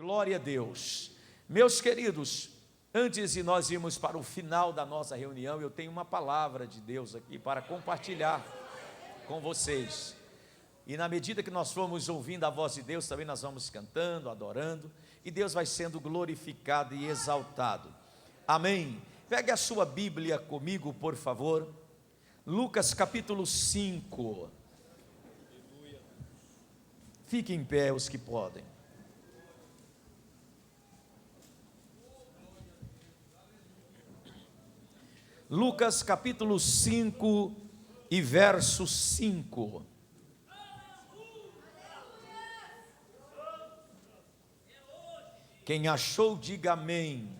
Glória a Deus. Meus queridos, antes de nós irmos para o final da nossa reunião, eu tenho uma palavra de Deus aqui para compartilhar com vocês. E na medida que nós formos ouvindo a voz de Deus, também nós vamos cantando, adorando, e Deus vai sendo glorificado e exaltado. Amém. Pegue a sua Bíblia comigo, por favor. Lucas capítulo 5. Fiquem em pé os que podem. Lucas capítulo 5 e verso 5. Quem achou, diga amém.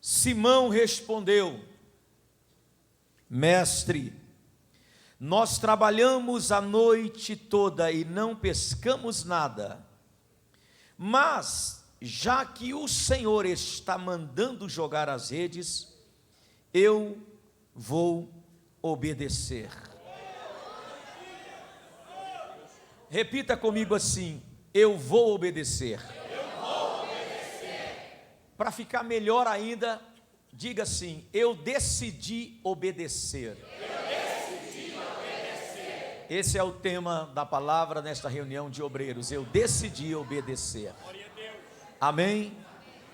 Simão respondeu: Mestre, nós trabalhamos a noite toda e não pescamos nada, mas já que o Senhor está mandando jogar as redes, eu vou obedecer. Repita comigo assim: eu vou obedecer. Para ficar melhor ainda, diga assim: eu decidi obedecer. Esse é o tema da palavra nesta reunião de obreiros. Eu decidi obedecer. Amém?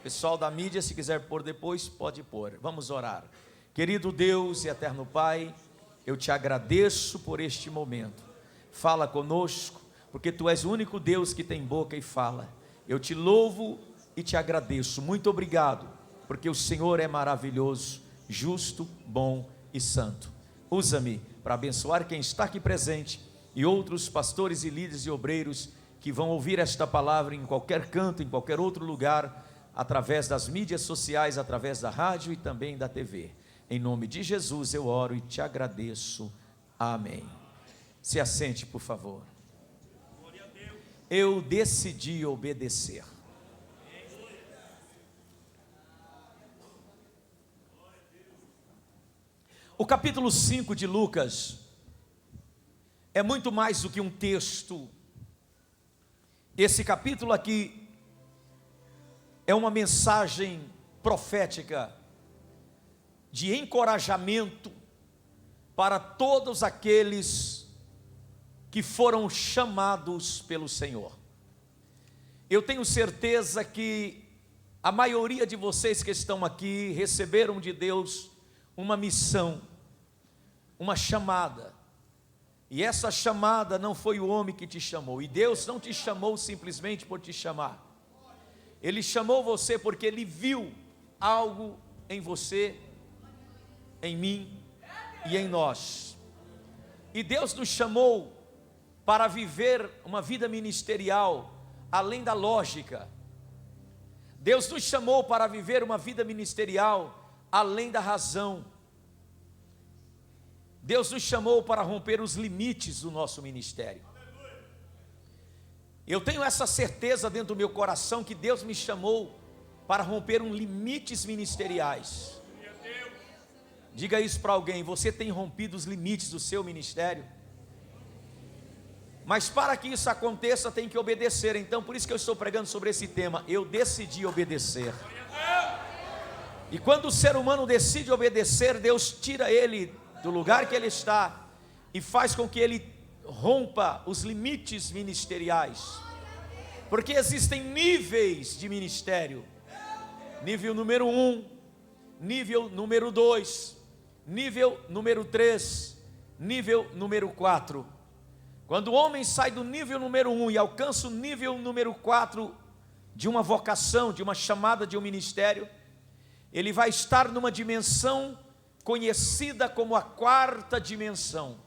Pessoal da mídia, se quiser pôr depois, pode pôr. Vamos orar. Querido Deus e eterno Pai, eu te agradeço por este momento. Fala conosco, porque Tu és o único Deus que tem boca e fala. Eu te louvo e te agradeço. Muito obrigado, porque o Senhor é maravilhoso, justo, bom e santo. Usa-me para abençoar quem está aqui presente e outros pastores e líderes e obreiros que vão ouvir esta palavra em qualquer canto, em qualquer outro lugar, através das mídias sociais, através da rádio e também da TV. Em nome de Jesus eu oro e te agradeço. Amém. Se assente, por favor. Eu decidi obedecer. O capítulo 5 de Lucas é muito mais do que um texto. Esse capítulo aqui é uma mensagem profética de encorajamento para todos aqueles que foram chamados pelo Senhor. Eu tenho certeza que a maioria de vocês que estão aqui receberam de Deus uma missão, uma chamada. E essa chamada não foi o homem que te chamou. E Deus não te chamou simplesmente por te chamar. Ele chamou você porque Ele viu algo em você, em mim e em nós. E Deus nos chamou para viver uma vida ministerial além da lógica. Deus nos chamou para viver uma vida ministerial além da razão. Deus nos chamou para romper os limites do nosso ministério. Eu tenho essa certeza dentro do meu coração que Deus me chamou para romper limites ministeriais. Diga isso para alguém: você tem rompido os limites do seu ministério? Mas para que isso aconteça tem que obedecer. Então por isso que eu estou pregando sobre esse tema. Eu decidi obedecer. E quando o ser humano decide obedecer, Deus tira ele do lugar que ele está e faz com que ele rompa os limites ministeriais, porque existem níveis de ministério: nível número 1, nível número 2, nível número 3, nível número 4. Quando o homem sai do nível número 1 e alcança o nível número 4 de uma vocação, de uma chamada, de um ministério, ele vai estar numa dimensão conhecida como a quarta dimensão.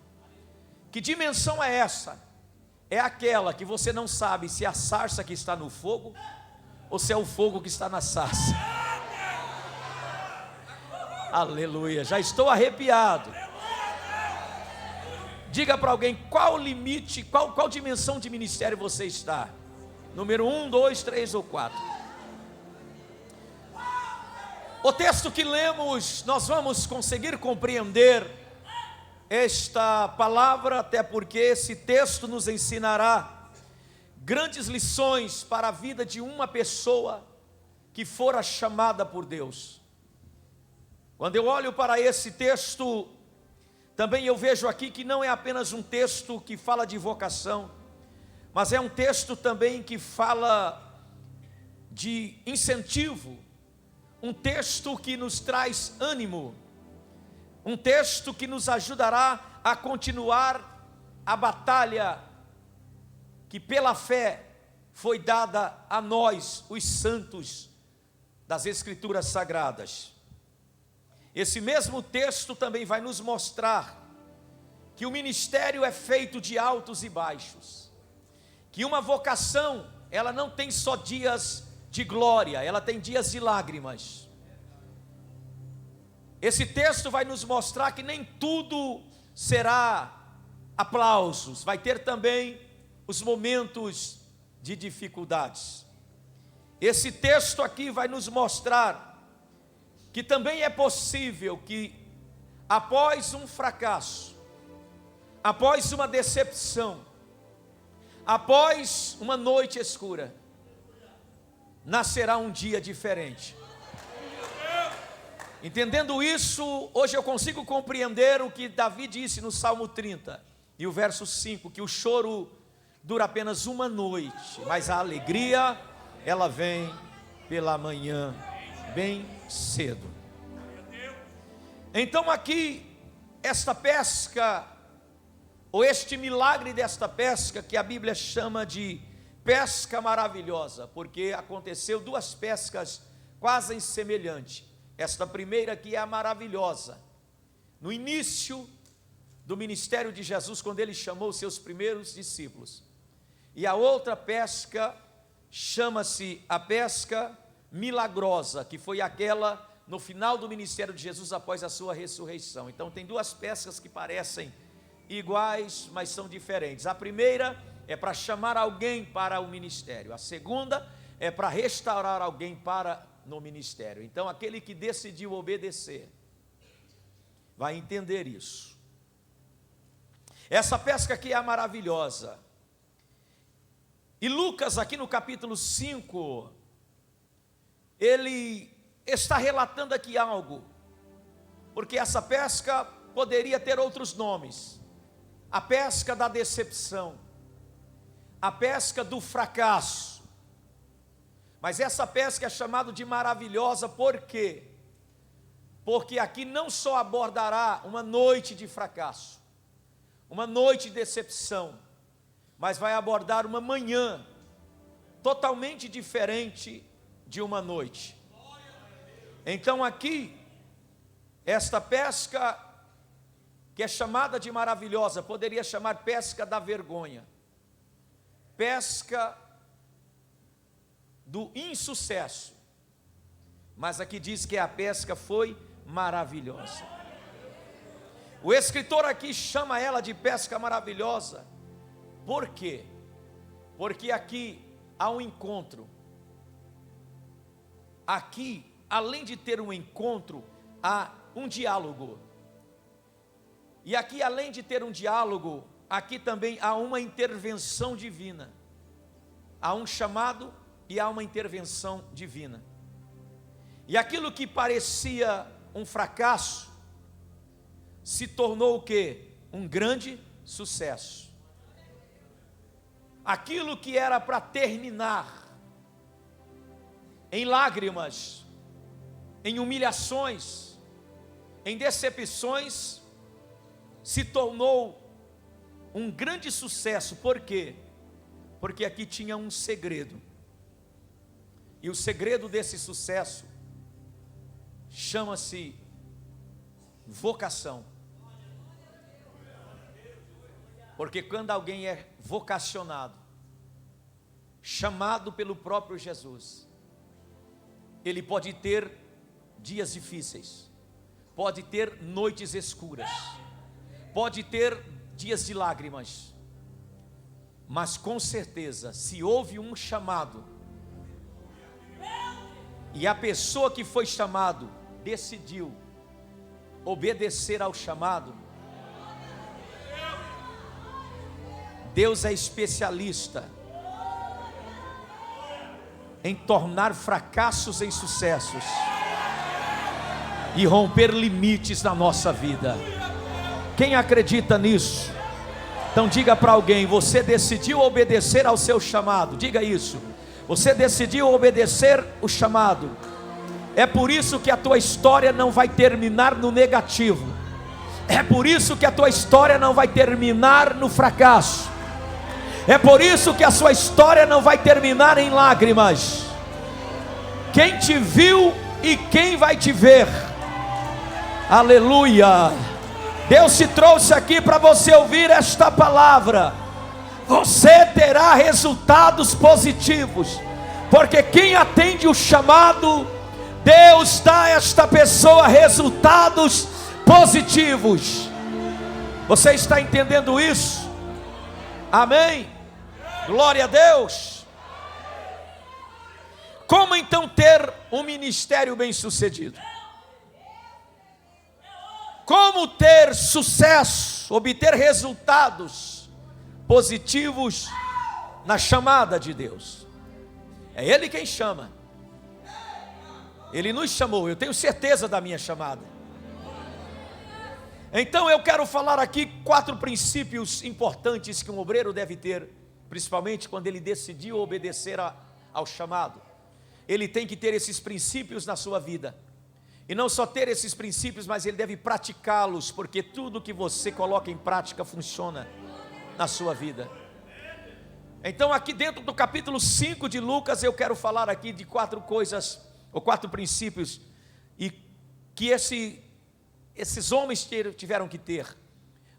Que dimensão é essa? É aquela que você não sabe se é a sarça que está no fogo ou se é o fogo que está na sarça. Aleluia, já estou arrepiado. Diga para alguém: qual limite, qual dimensão de ministério você está? Número 1, 2, 3 ou 4? O texto que lemos, nós vamos conseguir compreender esta palavra, até porque esse texto nos ensinará grandes lições para a vida de uma pessoa que fora chamada por Deus. Quando eu olho para esse texto, também eu vejo aqui que não é apenas um texto que fala de vocação, mas é um texto também que fala de incentivo, um texto que nos traz ânimo, um texto que nos ajudará a continuar a batalha que pela fé foi dada a nós, os santos das Escrituras Sagradas. Esse mesmo texto também vai nos mostrar que o ministério é feito de altos e baixos, que uma vocação, ela não tem só dias de glória, ela tem dias de lágrimas. Esse texto vai nos mostrar que nem tudo será aplausos, vai ter também os momentos de dificuldades. Esse texto aqui vai nos mostrar que também é possível que após um fracasso, após uma decepção, após uma noite escura, nascerá um dia diferente. Entendendo isso, hoje eu consigo compreender o que Davi disse no Salmo 30 e o verso 5, que o choro dura apenas uma noite, mas a alegria, ela vem pela manhã, bem cedo. Então aqui, esta pesca, ou este milagre desta pesca, que a Bíblia chama de pesca maravilhosa, porque aconteceu duas pescas quase semelhantes. Esta primeira aqui é a maravilhosa, no início do ministério de Jesus, quando ele chamou os seus primeiros discípulos. E a outra pesca chama-se a pesca milagrosa, que foi aquela no final do ministério de Jesus após a sua ressurreição. Então tem duas pescas que parecem iguais, mas são diferentes. A primeira é para chamar alguém para o ministério, a segunda é para restaurar alguém para no ministério. Então aquele que decidiu obedecer vai entender isso. Essa pesca aqui é a maravilhosa. E Lucas aqui no capítulo 5, ele está relatando aqui algo, porque essa pesca poderia ter outros nomes: a pesca da decepção, a pesca do fracasso. Mas essa pesca é chamada de maravilhosa, por quê? Porque aqui não só abordará uma noite de fracasso, uma noite de decepção, mas vai abordar uma manhã totalmente diferente de uma noite. Então aqui, esta pesca que é chamada de maravilhosa, poderia chamar pesca da vergonha, pesca do insucesso, mas aqui diz que a pesca foi maravilhosa. O escritor aqui chama ela de pesca maravilhosa, por quê? Porque aqui há um encontro, aqui, além de ter um encontro, há um diálogo, e aqui além de ter um diálogo, aqui também há uma intervenção divina, há um chamado e há uma intervenção divina. E aquilo que parecia um fracasso se tornou o quê? Um grande sucesso. Aquilo que era para terminar em lágrimas, em humilhações, em decepções, se tornou um grande sucesso. Por quê? Porque aqui tinha um segredo. E o segredo desse sucesso chama-se vocação. Porque quando alguém é vocacionado, chamado pelo próprio Jesus, ele pode ter dias difíceis, pode ter noites escuras, pode ter dias de lágrimas, mas com certeza, se houve um chamado, e a pessoa que foi chamado decidiu obedecer ao chamado, Deus é especialista em tornar fracassos em sucessos e romper limites na nossa vida. Quem acredita nisso? Então diga para alguém: você decidiu obedecer ao seu chamado. Diga isso: você decidiu obedecer o chamado. É por isso que a tua história não vai terminar no negativo. É por isso que a tua história não vai terminar no fracasso. É por isso que a sua história não vai terminar em lágrimas. Quem te viu e quem vai te ver. Aleluia. Deus te trouxe aqui para você ouvir esta palavra. Você terá resultados positivos, porque quem atende o chamado, Deus dá a esta pessoa resultados positivos. Você está entendendo isso? Amém? Glória a Deus. Como então ter um ministério bem-sucedido? Como ter sucesso, obter resultados positivos na chamada de Deus? É Ele quem chama. Ele nos chamou, eu tenho certeza da minha chamada. Então eu quero falar aqui 4 princípios importantes que um obreiro deve ter, principalmente quando ele decidiu obedecer ao chamado. Ele tem que ter esses princípios na sua vida. E não só ter esses princípios, mas ele deve praticá-los, porque tudo que você coloca em prática funciona na sua vida. Então aqui dentro do capítulo 5 de Lucas, eu quero falar aqui de 4 coisas, ou 4 princípios, e que esses homens tiveram que ter,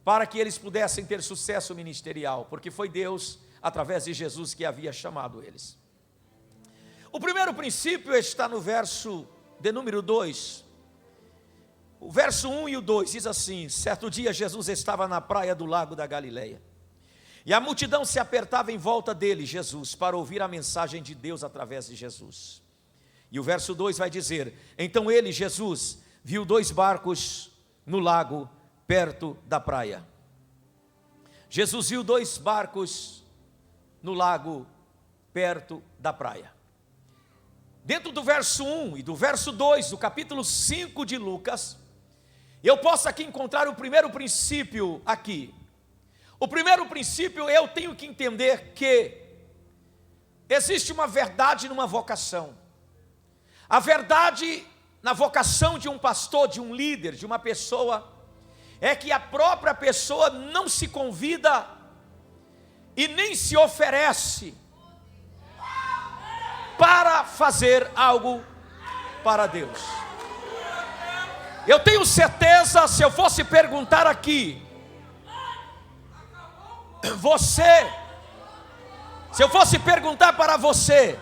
para que eles pudessem ter sucesso ministerial, porque foi Deus, através de Jesus, que havia chamado eles. O primeiro princípio está no verso de número 2, o verso 1 e o 2 diz assim: certo dia Jesus estava na praia do lago da Galileia, e a multidão se apertava em volta dele, Jesus, para ouvir a mensagem de Deus através de Jesus. E o verso 2 vai dizer: então ele, Jesus, viu 2 barcos no lago, perto da praia. Jesus viu 2 barcos no lago, perto da praia. Dentro do verso 1 e do verso 2 do capítulo 5 de Lucas, eu posso aqui encontrar o primeiro princípio aqui. O primeiro princípio, eu tenho que entender que existe uma verdade numa vocação. A verdade na vocação de um pastor, de um líder, de uma pessoa, é que a própria pessoa não se convida e nem se oferece para fazer algo para Deus. Eu tenho certeza, se eu fosse perguntar aqui, se eu fosse perguntar para você,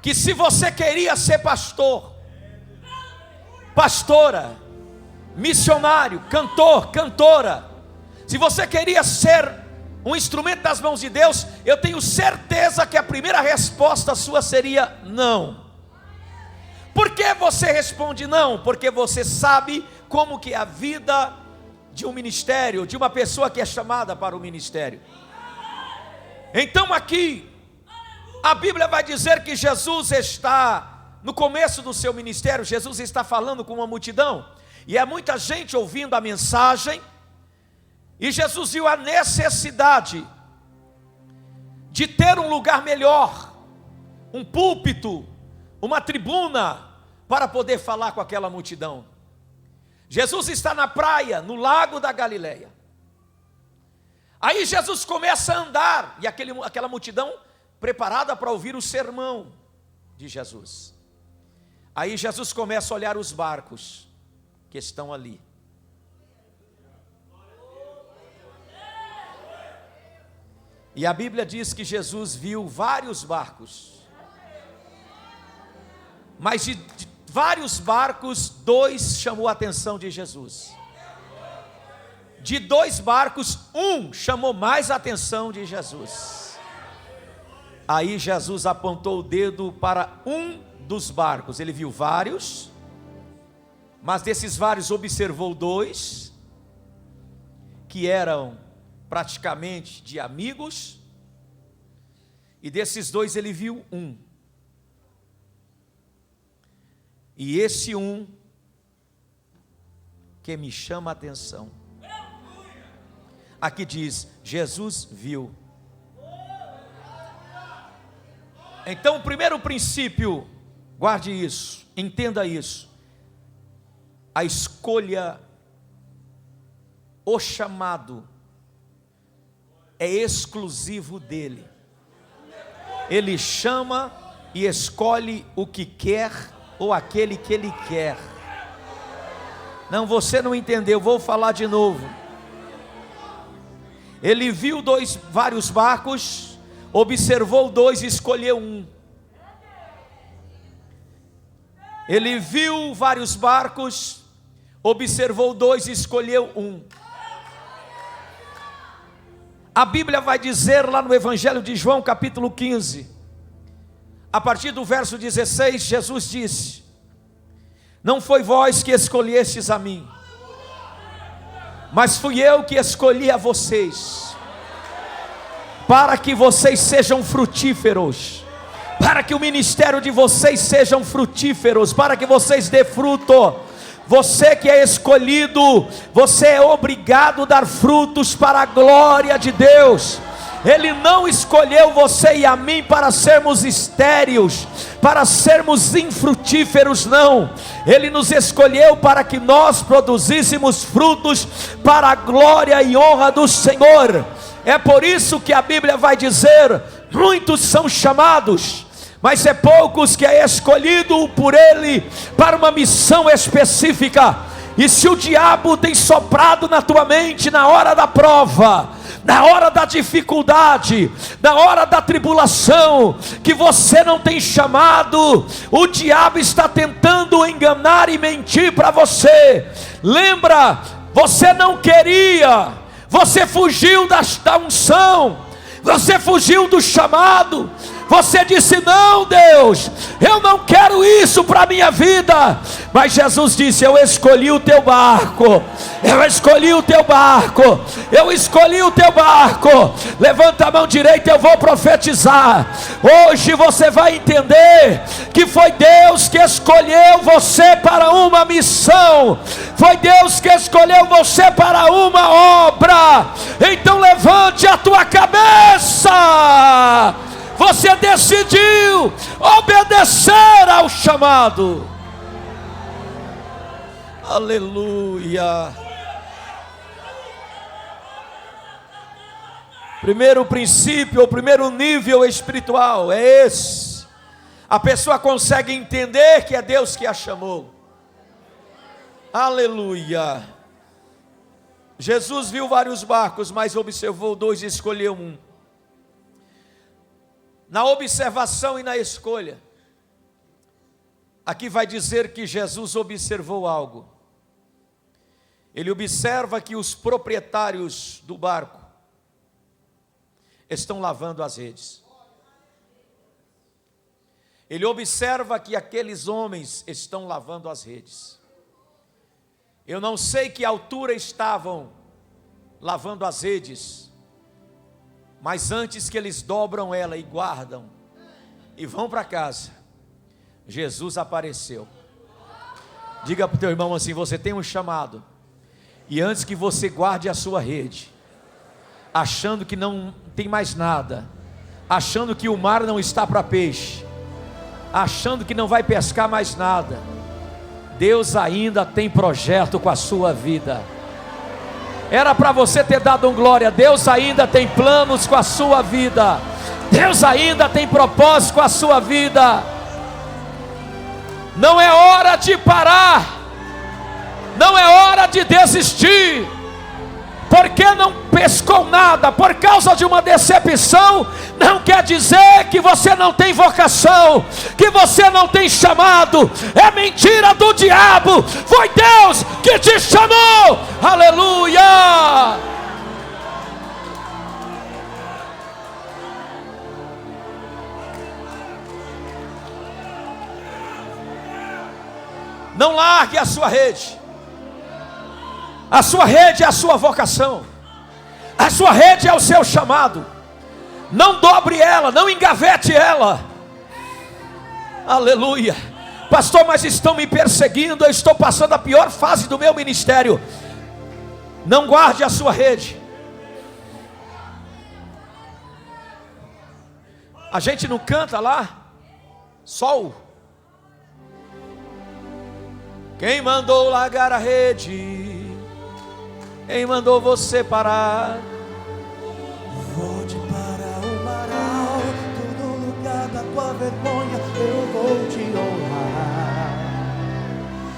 que se você queria ser pastor, pastora, missionário, cantor, cantora, se você queria ser um instrumento das mãos de Deus, eu tenho certeza que a primeira resposta sua seria não. Por que você responde não? Porque você sabe como que é a vida de um ministério, de uma pessoa que é chamada para o ministério. Então aqui, a Bíblia vai dizer que Jesus está no começo do seu ministério, Jesus está falando com uma multidão, e há muita gente ouvindo a mensagem, e Jesus viu a necessidade de ter um lugar melhor, um púlpito, uma tribuna, para poder falar com aquela multidão. Jesus está na praia, no lago da Galileia. Aí Jesus começa a andar, e aquela multidão preparada para ouvir o sermão de Jesus. Aí Jesus começa a olhar os barcos que estão ali. E a Bíblia diz que Jesus viu vários barcos, mas de vários barcos, 2 chamou a atenção de Jesus. De 2 barcos, 1 chamou mais a atenção de Jesus. Aí Jesus apontou o dedo para um dos barcos. Ele viu vários, mas desses vários observou 2 que eram praticamente de amigos, e desses dois ele viu um. E esse um que me chama a atenção. Aqui diz, Jesus viu. Então o primeiro princípio, guarde isso, entenda isso. A escolha, o chamado, é exclusivo dele. Ele chama e escolhe o que quer ou aquele que ele quer. Não, você não entendeu, vou falar de novo. Ele viu vários barcos, observou dois e escolheu um. Ele viu vários barcos, observou dois e escolheu um. A Bíblia vai dizer lá no Evangelho de João, capítulo 15, a partir do verso 16, Jesus disse: não foi vós que escolhestes a mim, mas fui eu que escolhi a vocês, para que vocês sejam frutíferos, para que o ministério de vocês sejam frutíferos, para que vocês dê fruto. Você que é escolhido, você é obrigado a dar frutos para a glória de Deus. Ele não escolheu você e a mim para sermos estéreis, para sermos infrutíferos, não. Ele nos escolheu para que nós produzíssemos frutos para a glória e honra do Senhor. É por isso que a Bíblia vai dizer: muitos são chamados, mas é poucos que é escolhido por Ele para uma missão específica. E se o diabo tem soprado na tua mente na hora da prova, na hora da dificuldade, na hora da tribulação, que você não tem chamado, o diabo está tentando enganar e mentir para você. Lembra, você não queria, você fugiu da unção, você fugiu do chamado. Você disse: não, Deus, eu não quero isso para a minha vida. Mas Jesus disse: eu escolhi o teu barco, eu escolhi o teu barco, eu escolhi o teu barco. Levanta a mão direita, eu vou profetizar. Hoje você vai entender que foi Deus que escolheu você para uma missão, foi Deus que escolheu você para uma obra. Então levante a tua cabeça. Você decidiu obedecer ao chamado. Aleluia. Primeiro princípio, o primeiro nível espiritual é esse. A pessoa consegue entender que é Deus que a chamou. Aleluia. Jesus viu vários barcos, mas observou dois e escolheu um. Na observação e na escolha, aqui vai dizer que Jesus observou algo. Ele observa que os proprietários do barco estão lavando as redes. Ele observa que aqueles homens estão lavando as redes. Eu não sei que altura estavam lavando as redes, mas antes que eles dobram ela e guardam e vão para casa, Jesus apareceu. Diga para o teu irmão assim: você tem um chamado, e antes que você guarde a sua rede, achando que não tem mais nada, achando que o mar não está para peixe, achando que não vai pescar mais nada, Deus ainda tem projeto com a sua vida. Era para você ter dado um glória. Deus ainda tem planos com a sua vida. Deus ainda tem propósito com a sua vida. Não é hora de parar, não é hora de desistir. Porque não pescou nada por causa de uma decepção, não quer dizer que você não tem vocação, que você não tem chamado. É mentira do diabo. Foi Deus que te chamou. Aleluia. Não largue a sua rede. A sua rede é a sua vocação. A A sua rede é o seu chamado. Não dobre ela, não engavete ela. Aleluia. Pastor, mas estão me perseguindo, eu estou passando a pior fase do meu ministério. Não guarde a sua rede. A gente não canta lá? Sol. Quem mandou largar a rede? Quem mandou você parar? Volte para o mar alto, no lugar da tua vergonha, eu vou te honrar.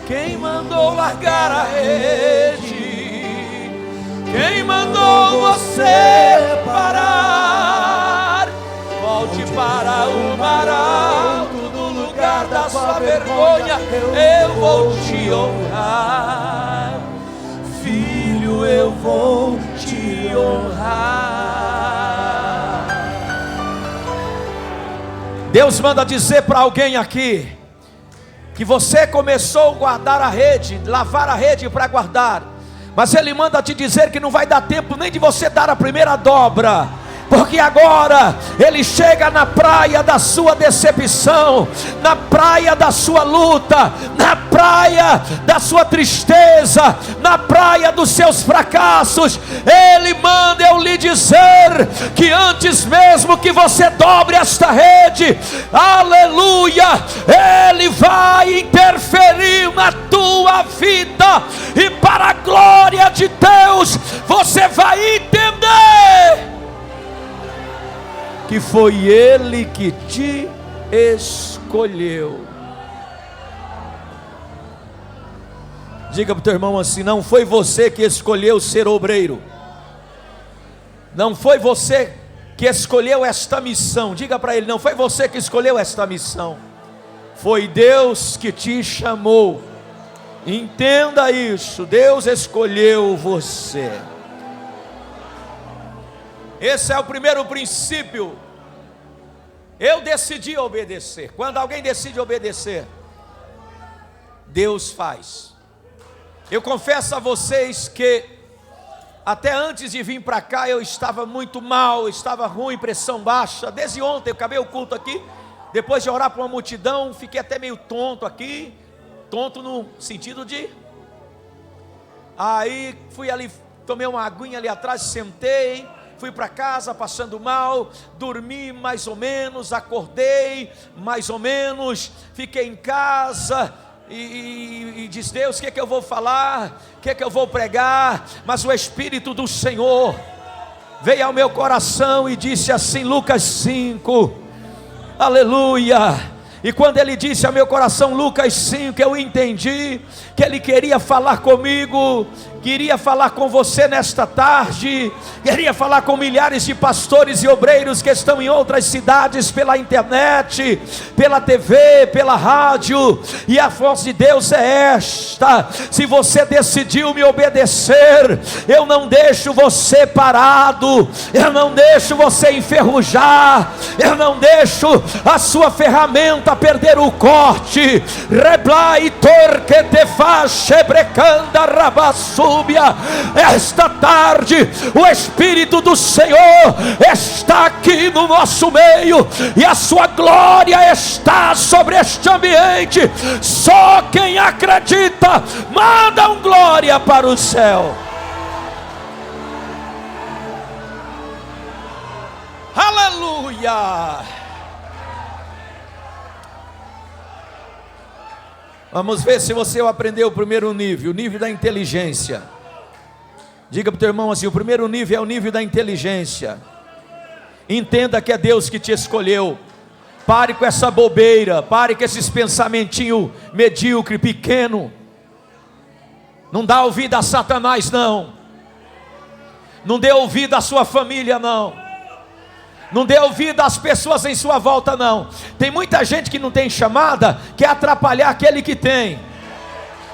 Quem mandou largar a rede? Quem mandou você parar? Volte para o mar alto, no lugar da sua vergonha, eu vou te honrar. Filho, eu vou te honrar. Deus manda dizer para alguém aqui que você começou a guardar a rede, lavar a rede para guardar, mas Ele manda te dizer que não vai dar tempo nem de você dar a primeira dobra, porque agora Ele chega na praia da sua decepção, na praia da sua luta, na praia da sua tristeza, na praia dos seus fracassos. Ele manda eu lhe dizer que antes mesmo que você dobre esta rede, aleluia, Ele vai interferir na tua vida, e para a glória de Deus, você vai entender que foi Ele que te escolheu. Diga para o teu irmão assim: não foi você que escolheu ser obreiro, não foi você que escolheu esta missão. Diga para ele: não foi você que escolheu esta missão, foi Deus que te chamou. Entenda isso, Deus escolheu você. Esse é o primeiro princípio. Eu decidi obedecer. Quando alguém decide obedecer, Deus faz. Eu confesso a vocês que até antes de vir para cá eu estava muito mal, estava ruim, pressão baixa. Desde ontem eu acabei o culto aqui, depois de orar para uma multidão, fiquei até meio tonto aqui. Tonto no sentido de... Aí fui ali, tomei uma aguinha ali atrás, sentei, fui para casa passando mal, dormi mais ou menos, acordei mais ou menos, fiquei em casa e disse: Deus, o que é que eu vou falar? O que é que eu vou pregar? Mas o Espírito do Senhor veio ao meu coração e disse assim, Lucas 5, aleluia. E quando Ele disse ao meu coração Lucas 5, eu entendi que Ele queria falar comigo, queria falar com você nesta tarde, queria falar com milhares de pastores e obreiros que estão em outras cidades, pela internet, pela TV, pela rádio. E a voz de Deus é esta: se você decidiu me obedecer, eu não deixo você parado, eu não deixo você enferrujar, eu não deixo a sua ferramenta perder o corte. Reblai torque te faz chebrecanda rabassúbia. Esta tarde o Espírito do Senhor está aqui no nosso meio, e a sua glória está sobre este ambiente. Só quem acredita, manda um glória para o céu. Aleluia. Vamos ver se você aprendeu o primeiro nível, o nível da inteligência. Diga para o teu irmão assim: o primeiro nível é o nível da inteligência. Entenda que é Deus que te escolheu. Pare com essa bobeira, pare com esses pensamentinhos medíocre, pequeno. Não dá ouvido a Satanás, não. Não dê ouvido à sua família, não. Não dê ouvido às pessoas em sua volta, não. Tem muita gente que não tem chamada, quer atrapalhar aquele que tem.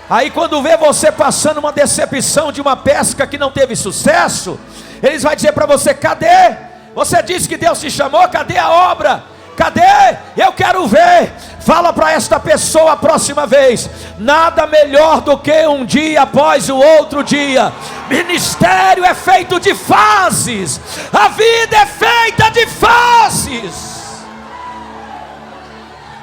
Aí quando vê você passando uma decepção de uma pesca que não teve sucesso, eles vão dizer para você: cadê? Você disse que Deus te chamou, cadê a obra? Cadê? Eu quero ver. Fala para esta pessoa a próxima vez: nada melhor do que um dia após o outro dia. Ministério é feito de fases. A vida é feita de fases.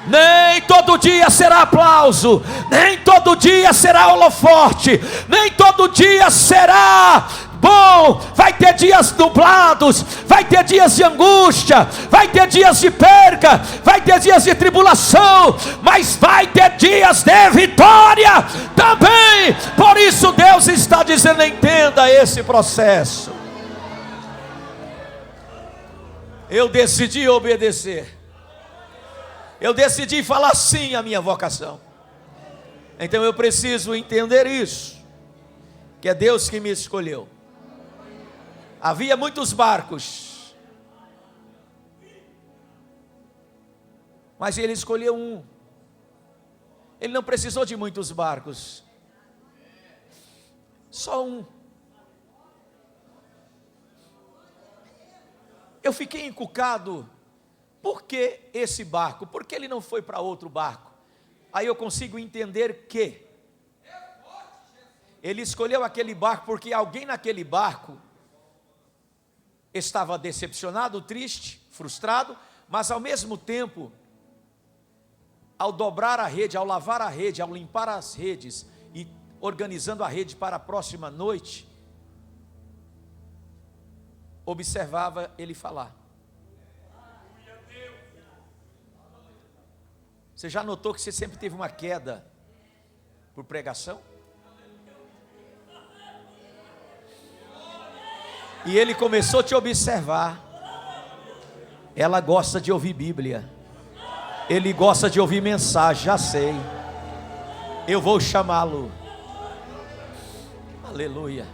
Nem todo dia será aplauso, nem todo dia será holofote, nem todo dia será bom. Vai ter dias nublados, vai ter dias de angústia, vai ter dias de perca, vai ter dias de tribulação, mas vai ter dias de vitória também. Por isso Deus está dizendo: entenda esse processo. Eu decidi obedecer. Eu decidi falar sim à minha vocação. Então eu preciso entender isso, que é Deus que me escolheu. Havia muitos barcos, mas Ele escolheu um. Ele não precisou de muitos barcos, só um. Eu fiquei encucado. Por que esse barco? Por que ele não foi para outro barco? Aí eu consigo entender que ele escolheu aquele barco porque alguém naquele barco estava decepcionado, triste, frustrado, mas ao mesmo tempo, ao dobrar a rede, ao lavar a rede, ao limpar as redes e organizando a rede para a próxima noite, observava ele falar. Você já notou que você sempre teve uma queda por pregação? E ele começou a te observar. Ela gosta de ouvir Bíblia. Ele gosta de ouvir mensagem, já sei. Eu vou chamá-lo. Aleluia.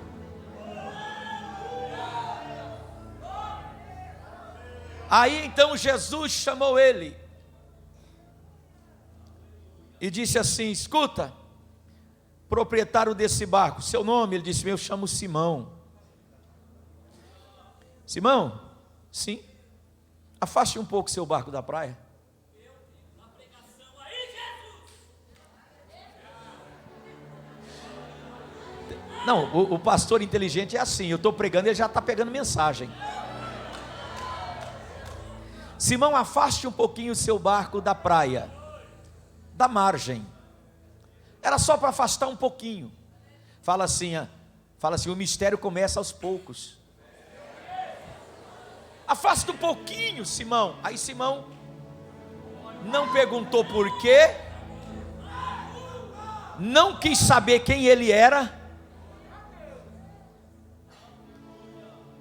Aí então Jesus chamou ele e disse assim: escuta, proprietário desse barco, seu nome? Ele disse: eu chamo Simão. Simão? Sim. Afaste um pouco seu barco da praia. Não, o pastor inteligente é assim: eu estou pregando, ele já está pegando mensagem. Simão, afaste um pouquinho o seu barco da praia, da margem. Era só para afastar um pouquinho. Fala assim, o mistério começa aos poucos. Afasta um pouquinho, Simão. Aí Simão não perguntou por quê, não quis saber quem ele era,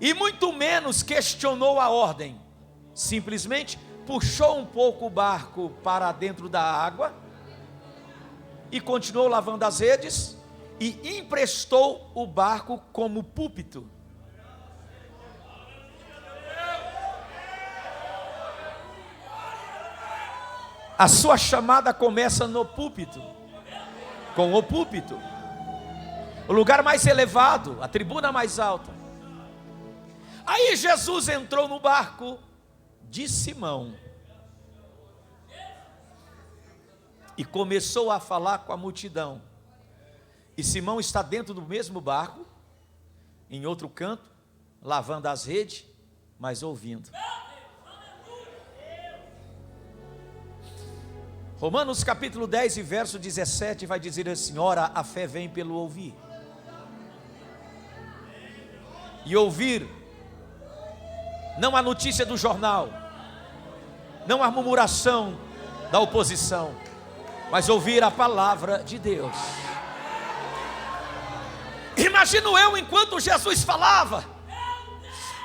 e muito menos questionou a ordem. Simplesmente puxou um pouco o barco para dentro da água e continuou lavando as redes e emprestou o barco como púlpito. A sua chamada começa no púlpito, com o púlpito, o lugar mais elevado, a tribuna mais alta. Aí Jesus entrou no barco de Simão e começou a falar com a multidão. E Simão está dentro do mesmo barco, em outro canto, lavando as redes, mas ouvindo. Romanos capítulo 10 e verso 17 vai dizer assim: ora, a fé vem pelo ouvir, e ouvir não a notícia do jornal, não a murmuração da oposição, mas ouvir a palavra de Deus. Imagino eu, enquanto Jesus falava,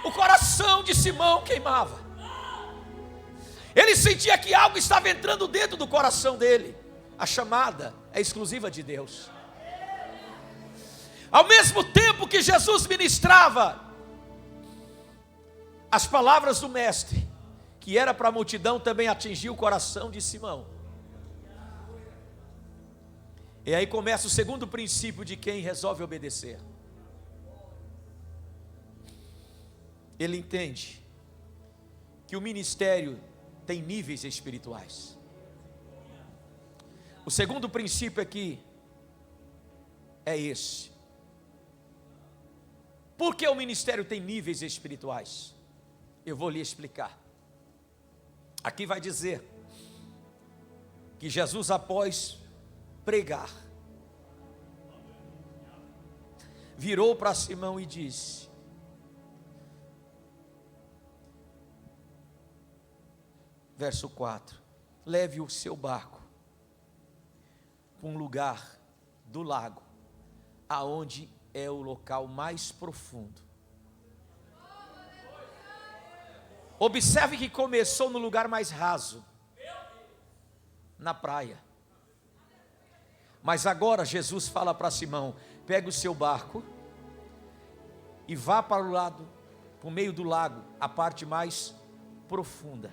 o coração de Simão queimava. Ele sentia que algo estava entrando dentro do coração dele. A chamada é exclusiva de Deus. Ao mesmo tempo que Jesus ministrava as palavras do mestre, que era para a multidão, também atingiu o coração de Simão. E aí começa o segundo princípio de quem resolve obedecer. Ele entende que o ministério tem níveis espirituais. O segundo princípio aqui é esse. Por que o ministério tem níveis espirituais? Eu vou lhe explicar. Aqui vai dizer que Jesus, após pregar, virou para Simão e disse: verso 4: leve o seu barco para um lugar do lago, aonde é o local mais profundo. Observe que começou no lugar mais raso, na praia. Mas agora Jesus fala para Simão: pega o seu barco e vá para o lado, para o meio do lago, a parte mais profunda.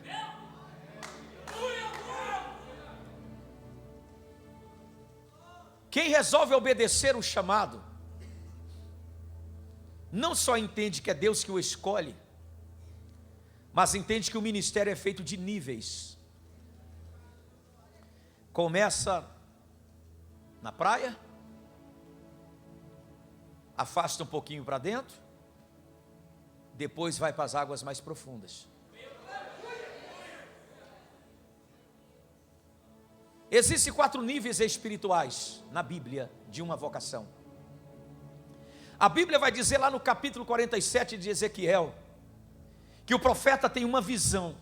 Quem resolve obedecer o chamado, não só entende que é Deus que o escolhe, mas entende que o ministério é feito de níveis. Começa na praia, afasta um pouquinho para dentro, depois vai para as águas mais profundas. Existem 4 níveis espirituais na Bíblia de uma vocação. A Bíblia vai dizer lá no capítulo 47 de Ezequiel, que o profeta tem uma visão,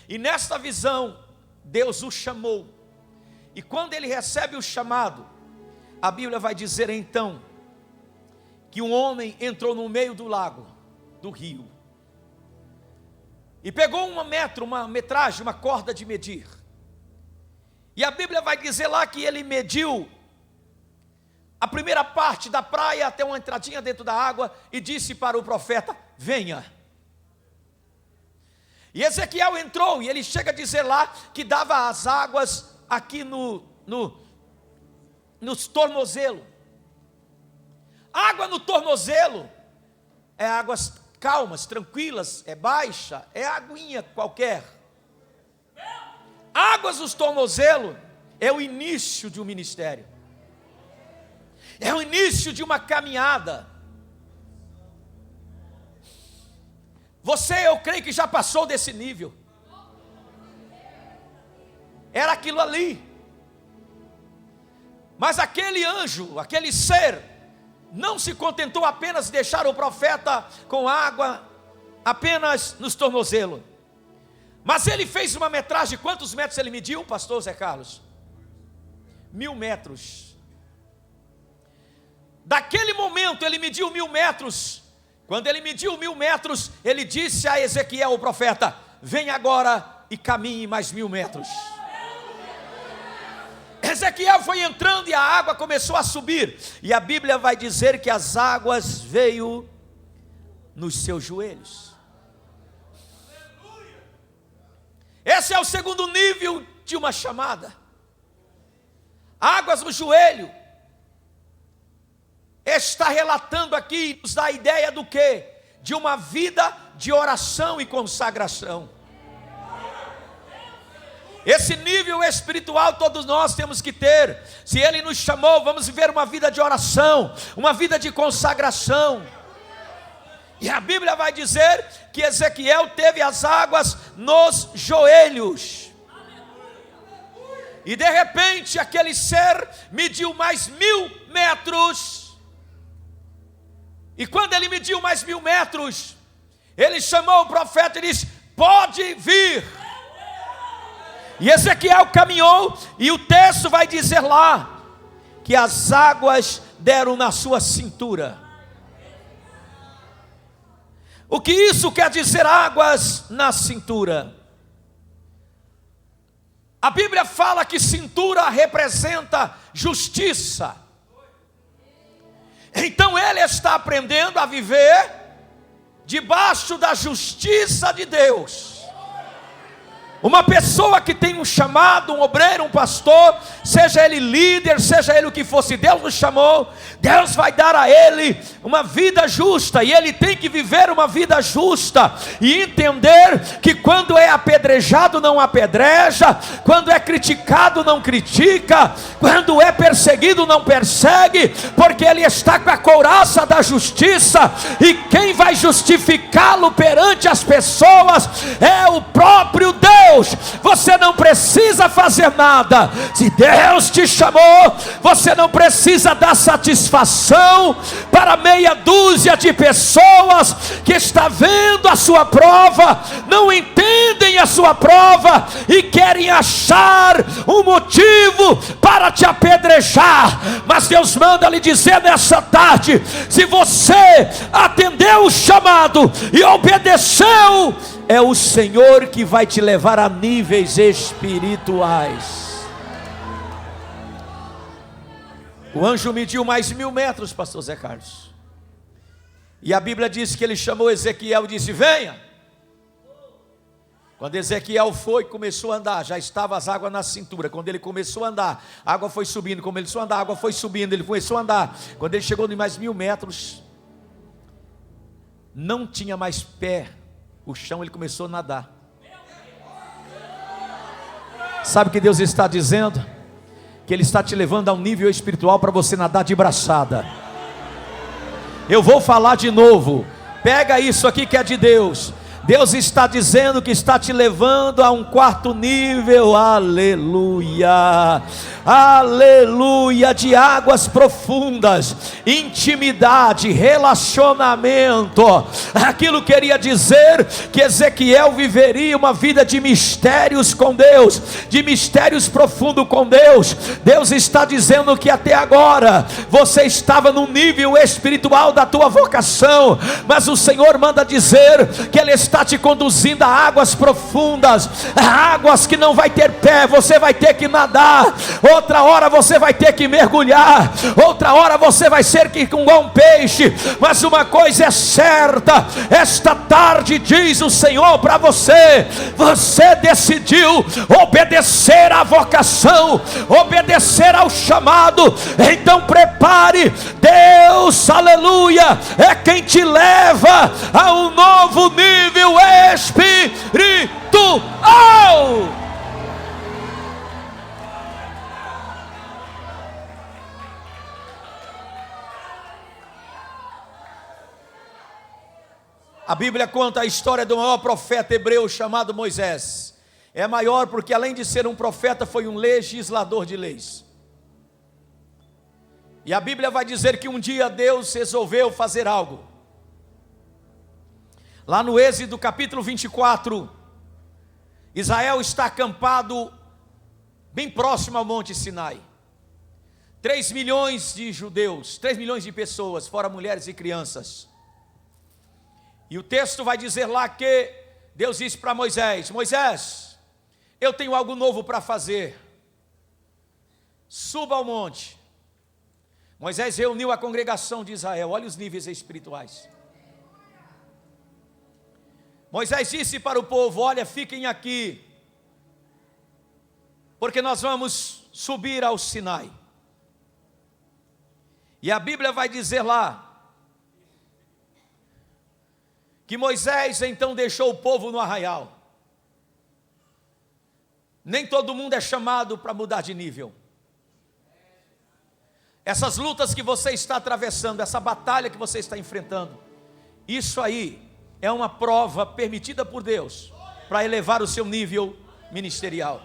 e nesta visão Deus o chamou, e quando ele recebe o chamado, a Bíblia vai dizer então, que um homem entrou no meio do lago, do rio, e pegou uma metragem, uma corda de medir, e a Bíblia vai dizer lá que ele mediu a primeira parte da praia até uma entradinha dentro da água, e disse para o profeta: venha. E Ezequiel entrou, e ele chega a dizer lá que dava as águas aqui nos tornozelos. Água no tornozelo é águas calmas, tranquilas, é baixa, é aguinha qualquer. Águas nos tornozelos é o início de um ministério, é o início de uma caminhada. Você, eu creio que já passou desse nível. Era aquilo ali. Mas aquele anjo, aquele ser, não se contentou apenas de deixar o profeta com água apenas nos tornozelos. Mas ele fez uma metragem. Quantos metros ele mediu, pastor Zé Carlos? 1000 metros. Daquele momento ele mediu 1000 metros. Quando ele mediu 1000 metros, ele disse a Ezequiel, o profeta: vem agora e caminhe mais 1000 metros. Ezequiel foi entrando e a água começou a subir, e a Bíblia vai dizer que as águas veio nos seus joelhos. Esse é o segundo nível de uma chamada. Águas no joelho. Está relatando aqui, nos dá a ideia do quê? De uma vida de oração e consagração. Esse nível espiritual todos nós temos que ter. Se Ele nos chamou, vamos viver uma vida de oração, uma vida de consagração. E a Bíblia vai dizer que Ezequiel teve as águas nos joelhos. E de repente aquele ser mediu mais 1000 metros. E quando ele mediu mais 1000 metros, ele chamou o profeta e disse: pode vir. E Ezequiel caminhou, e o texto vai dizer lá, que as águas deram na sua cintura. O que isso quer dizer, águas na cintura? A Bíblia fala que cintura representa justiça. Então ele está aprendendo a viver debaixo da justiça de Deus. Uma pessoa que tem um chamado, um obreiro, um pastor, seja ele líder, seja ele o que fosse, Deus nos chamou, Deus vai dar a ele uma vida justa, e ele tem que viver uma vida justa, e entender que quando é apedrejado não apedreja, quando é criticado não critica, quando é perseguido não persegue, porque ele está com a couraça da justiça, e quem vai justificá-lo perante as pessoas é o próprio Deus. Você não precisa fazer nada. Se Deus te chamou, você não precisa dar satisfação para meia dúzia de pessoas que está vendo a sua prova, não entendem a sua prova e querem achar um motivo para te apedrejar. Mas Deus manda lhe dizer nessa tarde: se você atendeu o chamado e obedeceu, é o Senhor que vai te levar a níveis espirituais. O anjo mediu mais 1000 metros, pastor Zé Carlos. E a Bíblia diz que ele chamou Ezequiel e disse: venha. Quando Ezequiel foi, começou a andar, já estava as águas na cintura. Quando ele começou a andar, a água foi subindo. Como ele começou a andar, a água foi subindo, ele começou a andar. Quando ele chegou em mais 1000 metros, não tinha mais pé o chão, ele começou a nadar. Sabe o que Deus está dizendo? Que Ele está te levando a um nível espiritual para você nadar de braçada. Eu vou falar de novo. Pega isso aqui que é de Deus. Deus está dizendo que está te levando a um quarto nível, aleluia, aleluia, de águas profundas, intimidade, relacionamento. Aquilo queria dizer que Ezequiel viveria uma vida de mistérios com Deus, de mistérios profundos com Deus. Deus está dizendo que até agora você estava no nível espiritual da tua vocação, mas o Senhor manda dizer que Ele está te conduzindo a águas profundas, águas que não vai ter pé, você vai ter que nadar, outra hora você vai ter que mergulhar, outra hora você vai ser que com um peixe. Mas uma coisa é certa, esta tarde diz o Senhor para você: você decidiu obedecer à vocação, obedecer ao chamado, então prepare. Deus, aleluia, é quem te leva a um novo nível espiritual. A Bíblia conta a história do maior profeta hebreu chamado Moisés. É maior porque, além de ser um profeta, foi um legislador de leis. E a Bíblia vai dizer que um dia Deus resolveu fazer algo. Lá no Êxodo capítulo 24, Israel está acampado bem próximo ao Monte Sinai. 3 milhões de judeus, 3 milhões de pessoas, fora mulheres e crianças. E o texto vai dizer lá que Deus disse para Moisés: Moisés, eu tenho algo novo para fazer. Suba ao monte. Moisés reuniu a congregação de Israel. Olha os níveis espirituais. Moisés disse para o povo: olha, fiquem aqui, porque nós vamos subir ao Sinai. E a Bíblia vai dizer lá que Moisés então deixou o povo no arraial. Nem todo mundo é chamado para mudar de nível. Essas lutas que você está atravessando, essa batalha que você está enfrentando, isso aí é uma prova permitida por Deus para elevar o seu nível ministerial.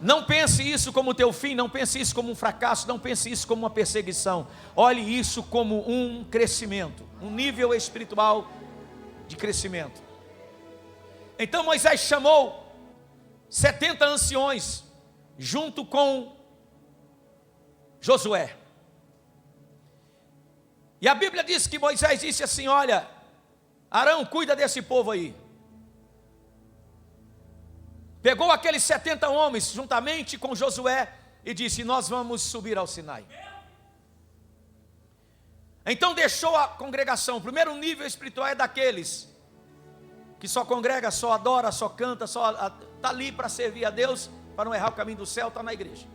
Não pense isso como teu fim, não pense isso como um fracasso, não pense isso como uma perseguição. Olhe isso como um crescimento, um nível espiritual de crescimento. Então Moisés chamou 70 anciões junto com Josué. E a Bíblia diz que Moisés disse assim: olha, Arão, cuida desse povo aí. Pegou aqueles 70 homens juntamente com Josué e disse: nós vamos subir ao Sinai. Então deixou a congregação. O primeiro nível espiritual é daqueles que só congrega, só adora, só canta, só está ali para servir a Deus, para não errar o caminho do céu, está na igreja.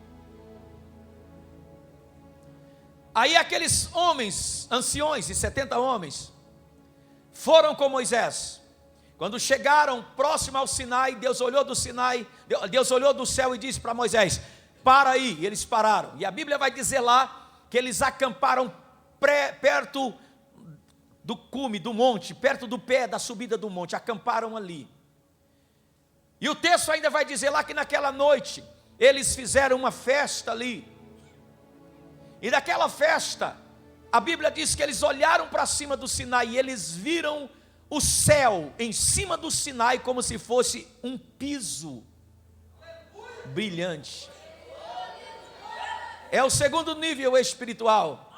Aí aqueles homens, anciões, e 70 homens, foram com Moisés. Quando chegaram próximo ao Sinai, Deus olhou do céu e disse para Moisés: para aí. E eles pararam. E a Bíblia vai dizer lá que eles acamparam perto do cume, do monte, perto do pé da subida do monte, acamparam ali. E o texto ainda vai dizer lá que naquela noite eles fizeram uma festa ali. E naquela festa, a Bíblia diz que eles olharam para cima do Sinai e eles viram o céu em cima do Sinai como se fosse um piso brilhante. É o segundo nível espiritual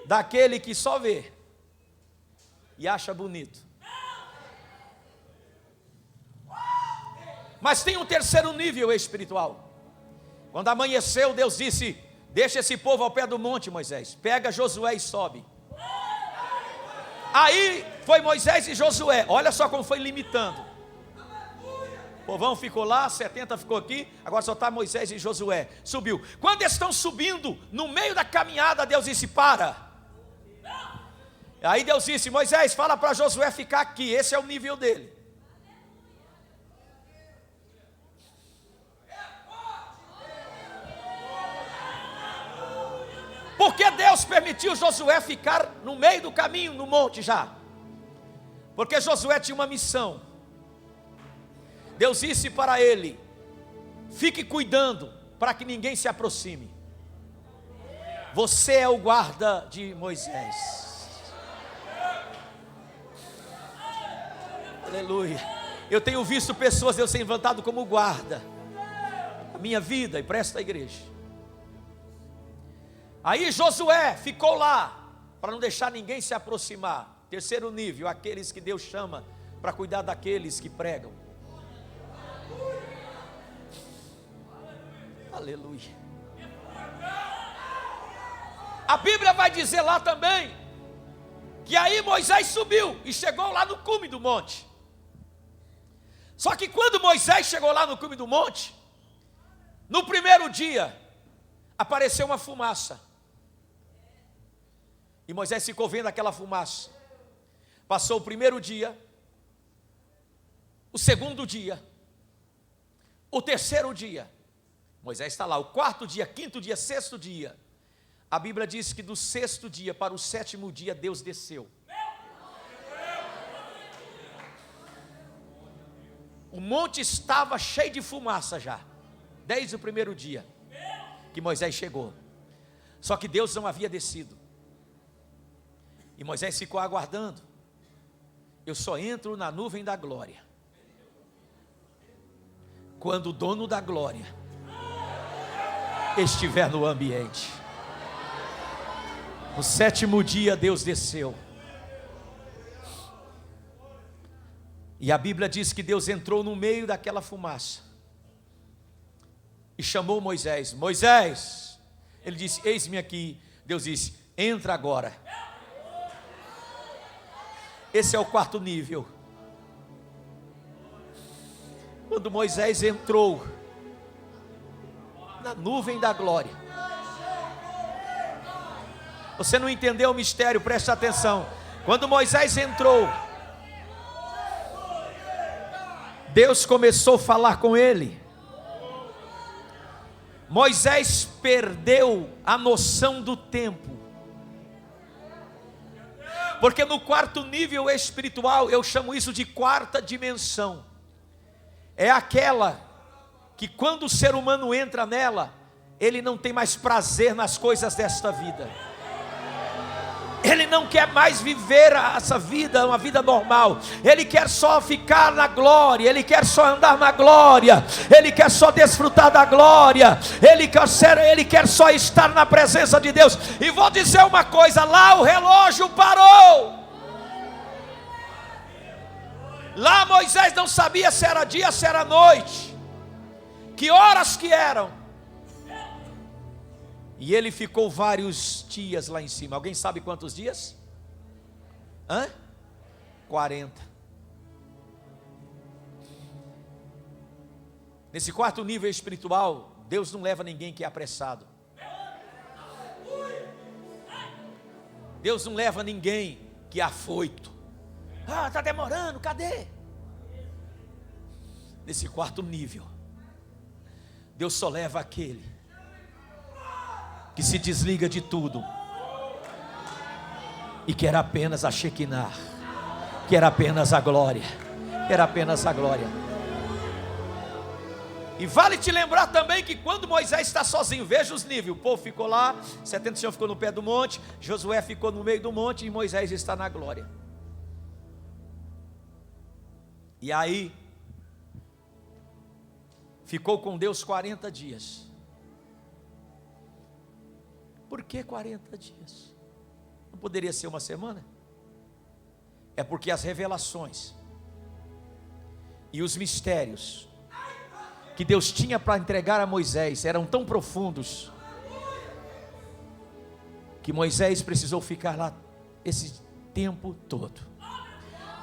daquele que só vê e acha bonito. Mas tem um terceiro nível espiritual. Quando amanheceu, Deus disse: deixa esse povo ao pé do monte, Moisés. Pega Josué e sobe. Aí foi Moisés e Josué. Olha só como foi limitando. O povão ficou lá, 70 ficou aqui. Agora só está Moisés e Josué. Subiu. Quando estão subindo, no meio da caminhada, Deus disse: para. Aí Deus disse: Moisés, fala para Josué ficar aqui. Esse é o nível dele. Porque Deus permitiu Josué ficar no meio do caminho, no monte já? Porque Josué tinha uma missão. Deus disse para ele: fique cuidando para que ninguém se aproxime. Você é o guarda de Moisés. Aleluia. Eu tenho visto pessoas Deus tem levantado como guarda a minha vida e para esta igreja. Aí Josué ficou lá para não deixar ninguém se aproximar. Terceiro nível, aqueles que Deus chama para cuidar daqueles que pregam. Aleluia. A Bíblia vai dizer lá também que aí Moisés subiu e chegou lá no cume do monte. Só que quando Moisés chegou lá no cume do monte, no primeiro dia apareceu uma fumaça. E Moisés ficou vendo aquela fumaça. Passou o primeiro dia, o segundo dia, o terceiro dia. Moisés está lá, o quarto dia, quinto dia, sexto dia. A Bíblia diz que do sexto dia para o sétimo dia Deus desceu. O monte estava cheio de fumaça já, desde o primeiro dia que Moisés chegou. Só que Deus não havia descido. E Moisés ficou aguardando. Eu só entro na nuvem da glória quando o dono da glória estiver no ambiente. No sétimo dia Deus desceu. E a Bíblia diz que Deus entrou no meio daquela fumaça e chamou Moisés. Moisés, ele disse: eis-me aqui. Deus disse: entra agora. Esse é o quarto nível. Quando Moisés entrou na nuvem da glória. Você não entendeu o mistério? Preste atenção. Quando Moisés entrou, Deus começou a falar com ele. Moisés perdeu a noção do tempo. Porque no quarto nível espiritual, eu chamo isso de quarta dimensão. É aquela que quando o ser humano entra nela, ele não tem mais prazer nas coisas desta vida. Ele não quer mais viver essa vida, uma vida normal. Ele quer só ficar na glória. Ele quer só andar na glória. Ele quer só desfrutar da glória. Ele quer só estar na presença de Deus. E vou dizer uma coisa: lá o relógio parou. Lá Moisés não sabia se era dia, se era noite, que horas que eram. E ele ficou vários dias lá em cima. Alguém sabe quantos dias? 40. Nesse quarto nível espiritual, Deus não leva ninguém que é apressado. Deus não leva ninguém que é afoito. Está demorando, cadê? Nesse quarto nível, Deus só leva aquele que se desliga de tudo e quer apenas a Shekinah, quer apenas a glória, quer apenas a glória. E vale te lembrar também que quando Moisés está sozinho, veja os níveis, o povo ficou lá, 70 anciãos ficou no pé do monte, Josué ficou no meio do monte e Moisés está na glória. E aí, ficou com Deus 40 dias. Por que 40 dias? Não poderia ser uma semana? É porque as revelações e os mistérios que Deus tinha para entregar a Moisés eram tão profundos que Moisés precisou ficar lá esse tempo todo.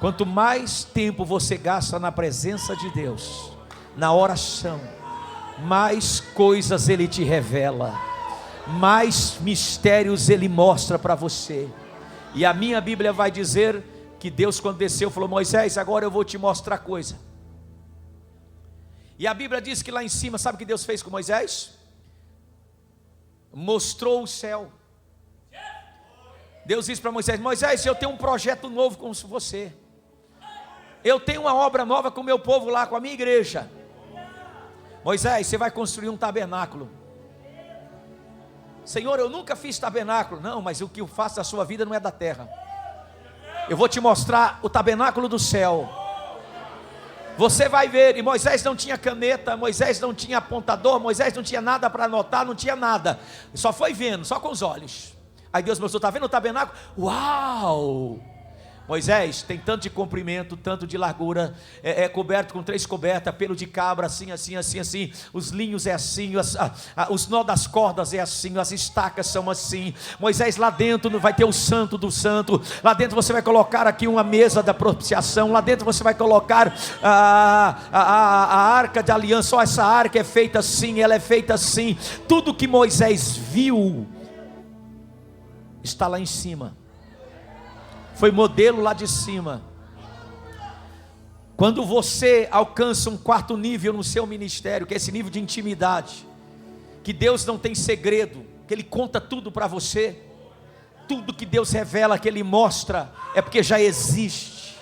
Quanto mais tempo você gasta na presença de Deus, na oração, mais coisas Ele te revela, mais mistérios Ele mostra para você. E a minha Bíblia vai dizer que Deus, quando desceu, falou: Moisés, agora eu vou te mostrar coisa. E a Bíblia diz que lá em cima, sabe o que Deus fez com Moisés? Mostrou o céu. Deus disse para Moisés: Moisés, eu tenho um projeto novo com você. Eu tenho uma obra nova com o meu povo lá, com a minha igreja. Moisés, você vai construir um tabernáculo. Senhor, eu nunca fiz tabernáculo. Não, mas o que eu faço da sua vida não é da terra. Eu vou te mostrar o tabernáculo do céu. Você vai ver. E Moisés não tinha caneta, Moisés não tinha apontador, Moisés não tinha nada para anotar, não tinha nada. Só foi vendo, só com os olhos. Aí Deus mostrou: está vendo o tabernáculo? Uau! Moisés, tem tanto de comprimento, tanto de largura, é coberto com 3 cobertas, pelo de cabra, assim, assim, assim, assim, os linhos é assim, os nó das cordas é assim, as estacas são assim. Moisés, lá dentro vai ter o santo do santo, lá dentro você vai colocar aqui uma mesa da propiciação, lá dentro você vai colocar a arca de aliança. Só essa arca é feita assim, ela é feita assim. Tudo que Moisés viu está lá em cima. Foi modelo lá de cima. Quando você alcança um quarto nível no seu ministério, que é esse nível de intimidade, que Deus não tem segredo, que Ele conta tudo para você, tudo que Deus revela, que Ele mostra, é porque já existe.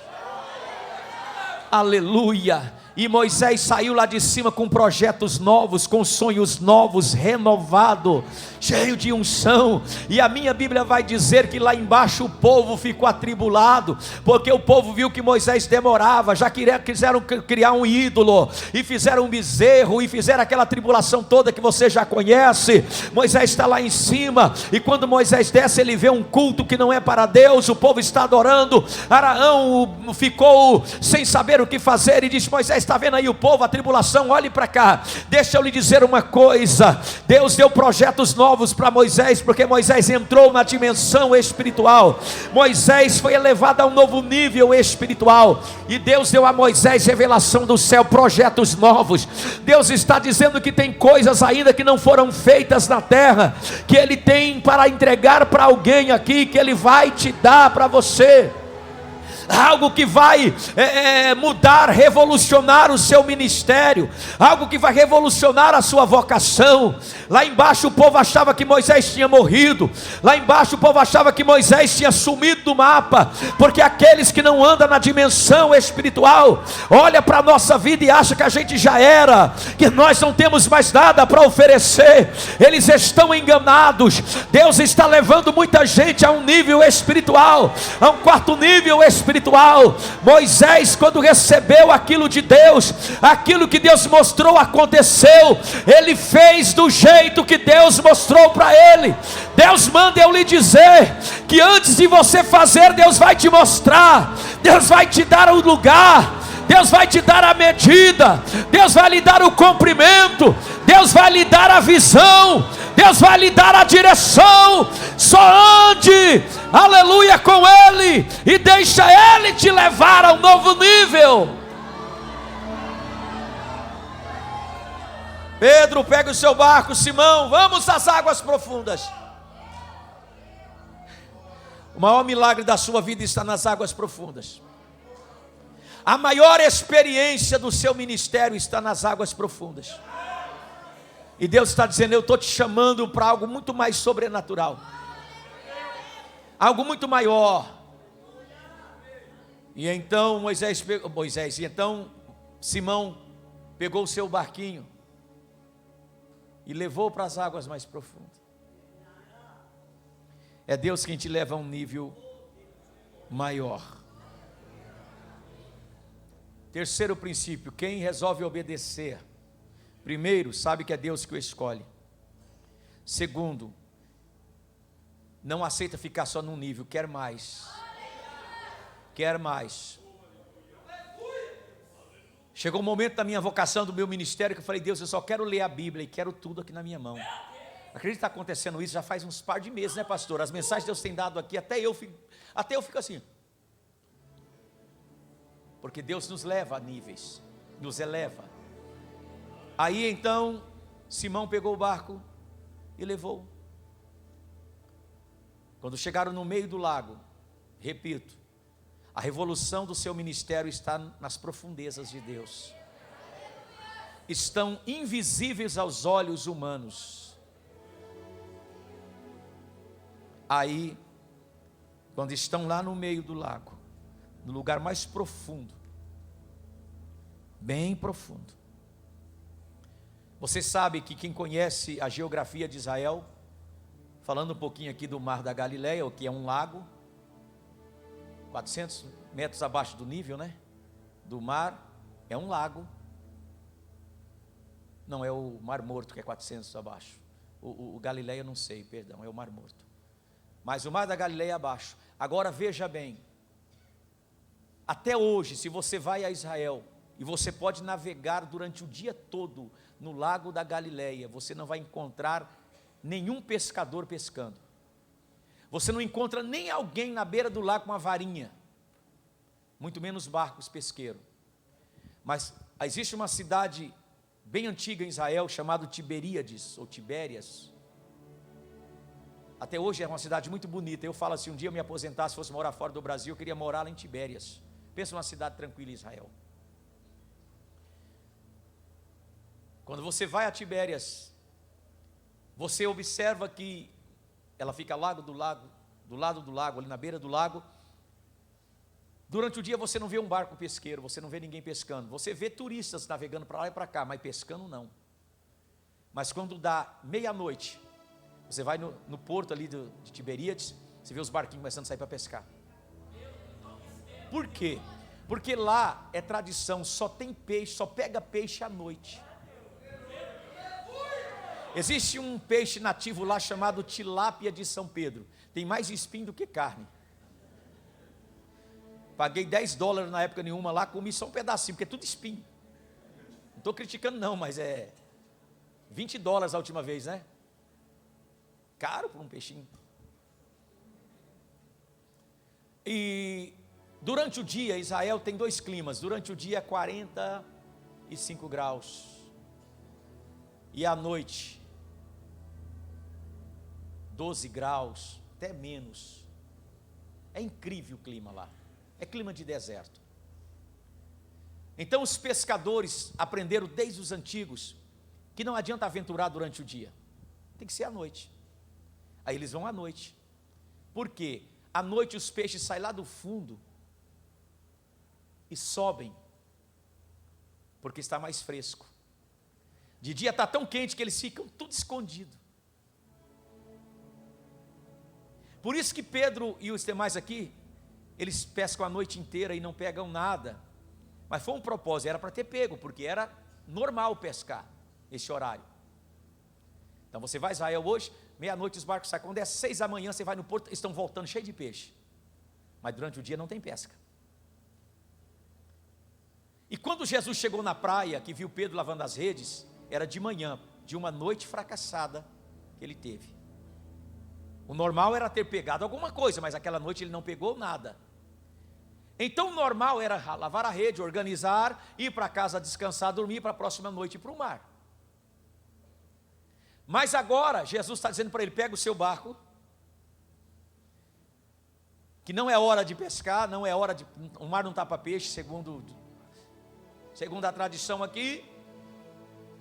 Aleluia! E Moisés saiu lá de cima com projetos novos, com sonhos novos, renovado, cheio de unção. E a minha Bíblia vai dizer que lá embaixo o povo ficou atribulado, porque o povo viu que Moisés demorava, já quiseram criar um ídolo, e fizeram um bezerro, e fizeram aquela tribulação toda que você já conhece. Moisés está lá em cima, e quando Moisés desce, ele vê um culto que não é para Deus, o povo está adorando. Arão ficou sem saber o que fazer, e disse: Moisés, está vendo aí o povo, a tribulação? Olhe para cá, deixa eu lhe dizer uma coisa. Deus deu projetos novos para Moisés, porque Moisés entrou na dimensão espiritual. Moisés foi elevado a um novo nível espiritual, e Deus deu a Moisés revelação do céu, projetos novos. Deus está dizendo que tem coisas ainda que não foram feitas na terra, que Ele tem para entregar para alguém aqui, que Ele vai te dar para você. Algo que vai mudar, revolucionar o seu ministério, algo que vai revolucionar a sua vocação. Lá embaixo o povo achava que Moisés tinha morrido, lá embaixo o povo achava que Moisés tinha sumido do mapa, porque aqueles que não andam na dimensão espiritual, olha para a nossa vida e acha que a gente já era, que nós não temos mais nada para oferecer. Eles estão enganados. Deus está levando muita gente a um nível espiritual, a um quarto nível espiritual. Moisés, quando recebeu aquilo de Deus, aquilo que Deus mostrou aconteceu. Ele fez do jeito que Deus mostrou para ele. Deus manda eu lhe dizer que antes de você fazer, Deus vai te mostrar, Deus vai te dar o lugar, Deus vai te dar a medida, Deus vai lhe dar o comprimento, Deus vai lhe dar a visão, Deus vai lhe dar a direção. Só ande, aleluia, com Ele, e deixa Ele te levar a um novo nível. Pedro, pega o seu barco. Simão, vamos às águas profundas. O maior milagre da sua vida está nas águas profundas. A maior experiência do seu ministério está nas águas profundas. E Deus está dizendo: eu estou te chamando para algo muito mais sobrenatural, algo muito maior. E então Simão pegou o seu barquinho e levou para as águas mais profundas. É Deus quem te leva a um nível maior. Terceiro princípio: quem resolve obedecer, primeiro, sabe que é Deus que o escolhe. Segundo, não aceita ficar só num nível, quer mais. Quer mais. Chegou um momento da minha vocação, do meu ministério, que eu falei: Deus, eu só quero ler a Bíblia e quero tudo aqui na minha mão. Acredita que está acontecendo isso já faz uns par de meses, né, pastor? As mensagens que Deus tem dado aqui, até eu fico assim. Porque Deus nos leva a níveis, nos eleva. Aí então, Simão pegou o barco e levou. Quando chegaram no meio do lago, repito, a revolução do seu ministério está nas profundezas de Deus. Estão invisíveis aos olhos humanos. Aí, quando estão lá no meio do lago, no lugar mais profundo, bem profundo. Você sabe que quem conhece a geografia de Israel, falando um pouquinho aqui do Mar da Galileia, o que é um lago, 400 metros abaixo do nível, né? Do mar, é um lago. Não, é o Mar Morto que é 400 abaixo. O Galileia eu não sei, perdão, é o Mar Morto. Mas o Mar da Galileia é abaixo. Agora veja bem, até hoje, se você vai a Israel, e você pode navegar durante o dia todo no lago da Galileia, você não vai encontrar nenhum pescador pescando. Você não encontra nem alguém na beira do lago com uma varinha, muito menos barcos pesqueiros. Mas existe uma cidade bem antiga em Israel, chamada Tiberíades, ou Tibérias. Até hoje é uma cidade muito bonita. Eu falo assim, um dia eu me aposentasse, fosse morar fora do Brasil, eu queria morar lá em Tibérias. Pensa numa cidade tranquila em Israel. Quando você vai a Tibérias, você observa que ela fica ao lado do lago, ali na beira do lago. Durante o dia você não vê um barco pesqueiro, você não vê ninguém pescando. Você vê turistas navegando para lá e para cá, mas pescando não. Mas quando dá meia-noite, você vai no porto ali de Tiberíades, você vê os barquinhos começando a sair para pescar. Por quê? Porque lá é tradição, só tem peixe, só pega peixe à noite. Existe um peixe nativo lá chamado tilápia de São Pedro. Tem mais espinho do que carne. Paguei $10 na época nenhuma lá, comi só um pedacinho, porque é tudo espinho. Não estou criticando não, mas é $20 a última vez, né? Caro por um peixinho. E durante o dia, Israel tem dois climas. Durante o dia 45 graus. E à noite 12 graus, até menos. É incrível o clima lá. É clima de deserto. Então os pescadores aprenderam desde os antigos que não adianta aventurar durante o dia. Tem que ser à noite. Aí eles vão à noite. Por quê? À noite os peixes saem lá do fundo e sobem, porque está mais fresco. De dia está tão quente que eles ficam tudo escondido. Por isso que Pedro e os demais aqui, eles pescam a noite inteira e não pegam nada. Mas foi um propósito, era para ter pego, porque era normal pescar esse horário. Então você vai a Israel hoje, meia-noite os barcos saem. Quando é 6 da manhã, você vai no porto, estão voltando cheio de peixe. Mas durante o dia não tem pesca. E quando Jesus chegou na praia, que viu Pedro lavando as redes, era de manhã, de uma noite fracassada que ele teve. O normal era ter pegado alguma coisa, mas aquela noite ele não pegou nada. Então o normal era lavar a rede, organizar, ir para casa descansar, dormir, para a próxima noite ir para o mar. Mas agora, Jesus está dizendo para ele, pega o seu barco, que não é hora de pescar, não é hora de, o mar não está para peixe, segundo a tradição aqui,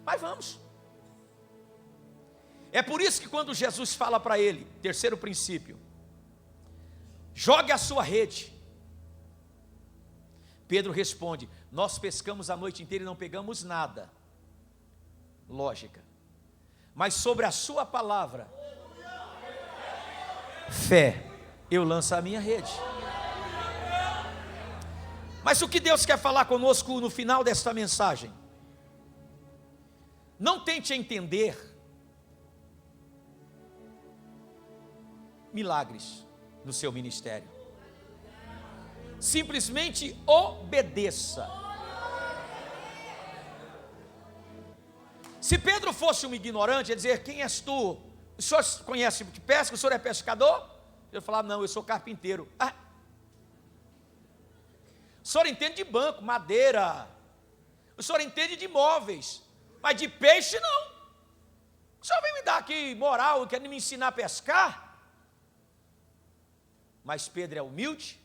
mas vamos. É por isso que quando Jesus fala para ele, terceiro princípio, jogue a sua rede, Pedro responde, nós pescamos a noite inteira e não pegamos nada. Lógica. Mas sobre a sua palavra, fé, eu lanço a minha rede. Mas o que Deus quer falar conosco no final desta mensagem? Não tente entender milagres no seu ministério. Simplesmente obedeça. Se Pedro fosse um ignorante, ia dizer, quem és tu? O senhor conhece de pesca? O senhor é pescador? Ele falava, não, eu sou carpinteiro. Ah, o senhor entende de banco, madeira. O senhor entende de móveis, mas de peixe não. O senhor vem me dar aqui moral, quer me ensinar a pescar? Mas Pedro é humilde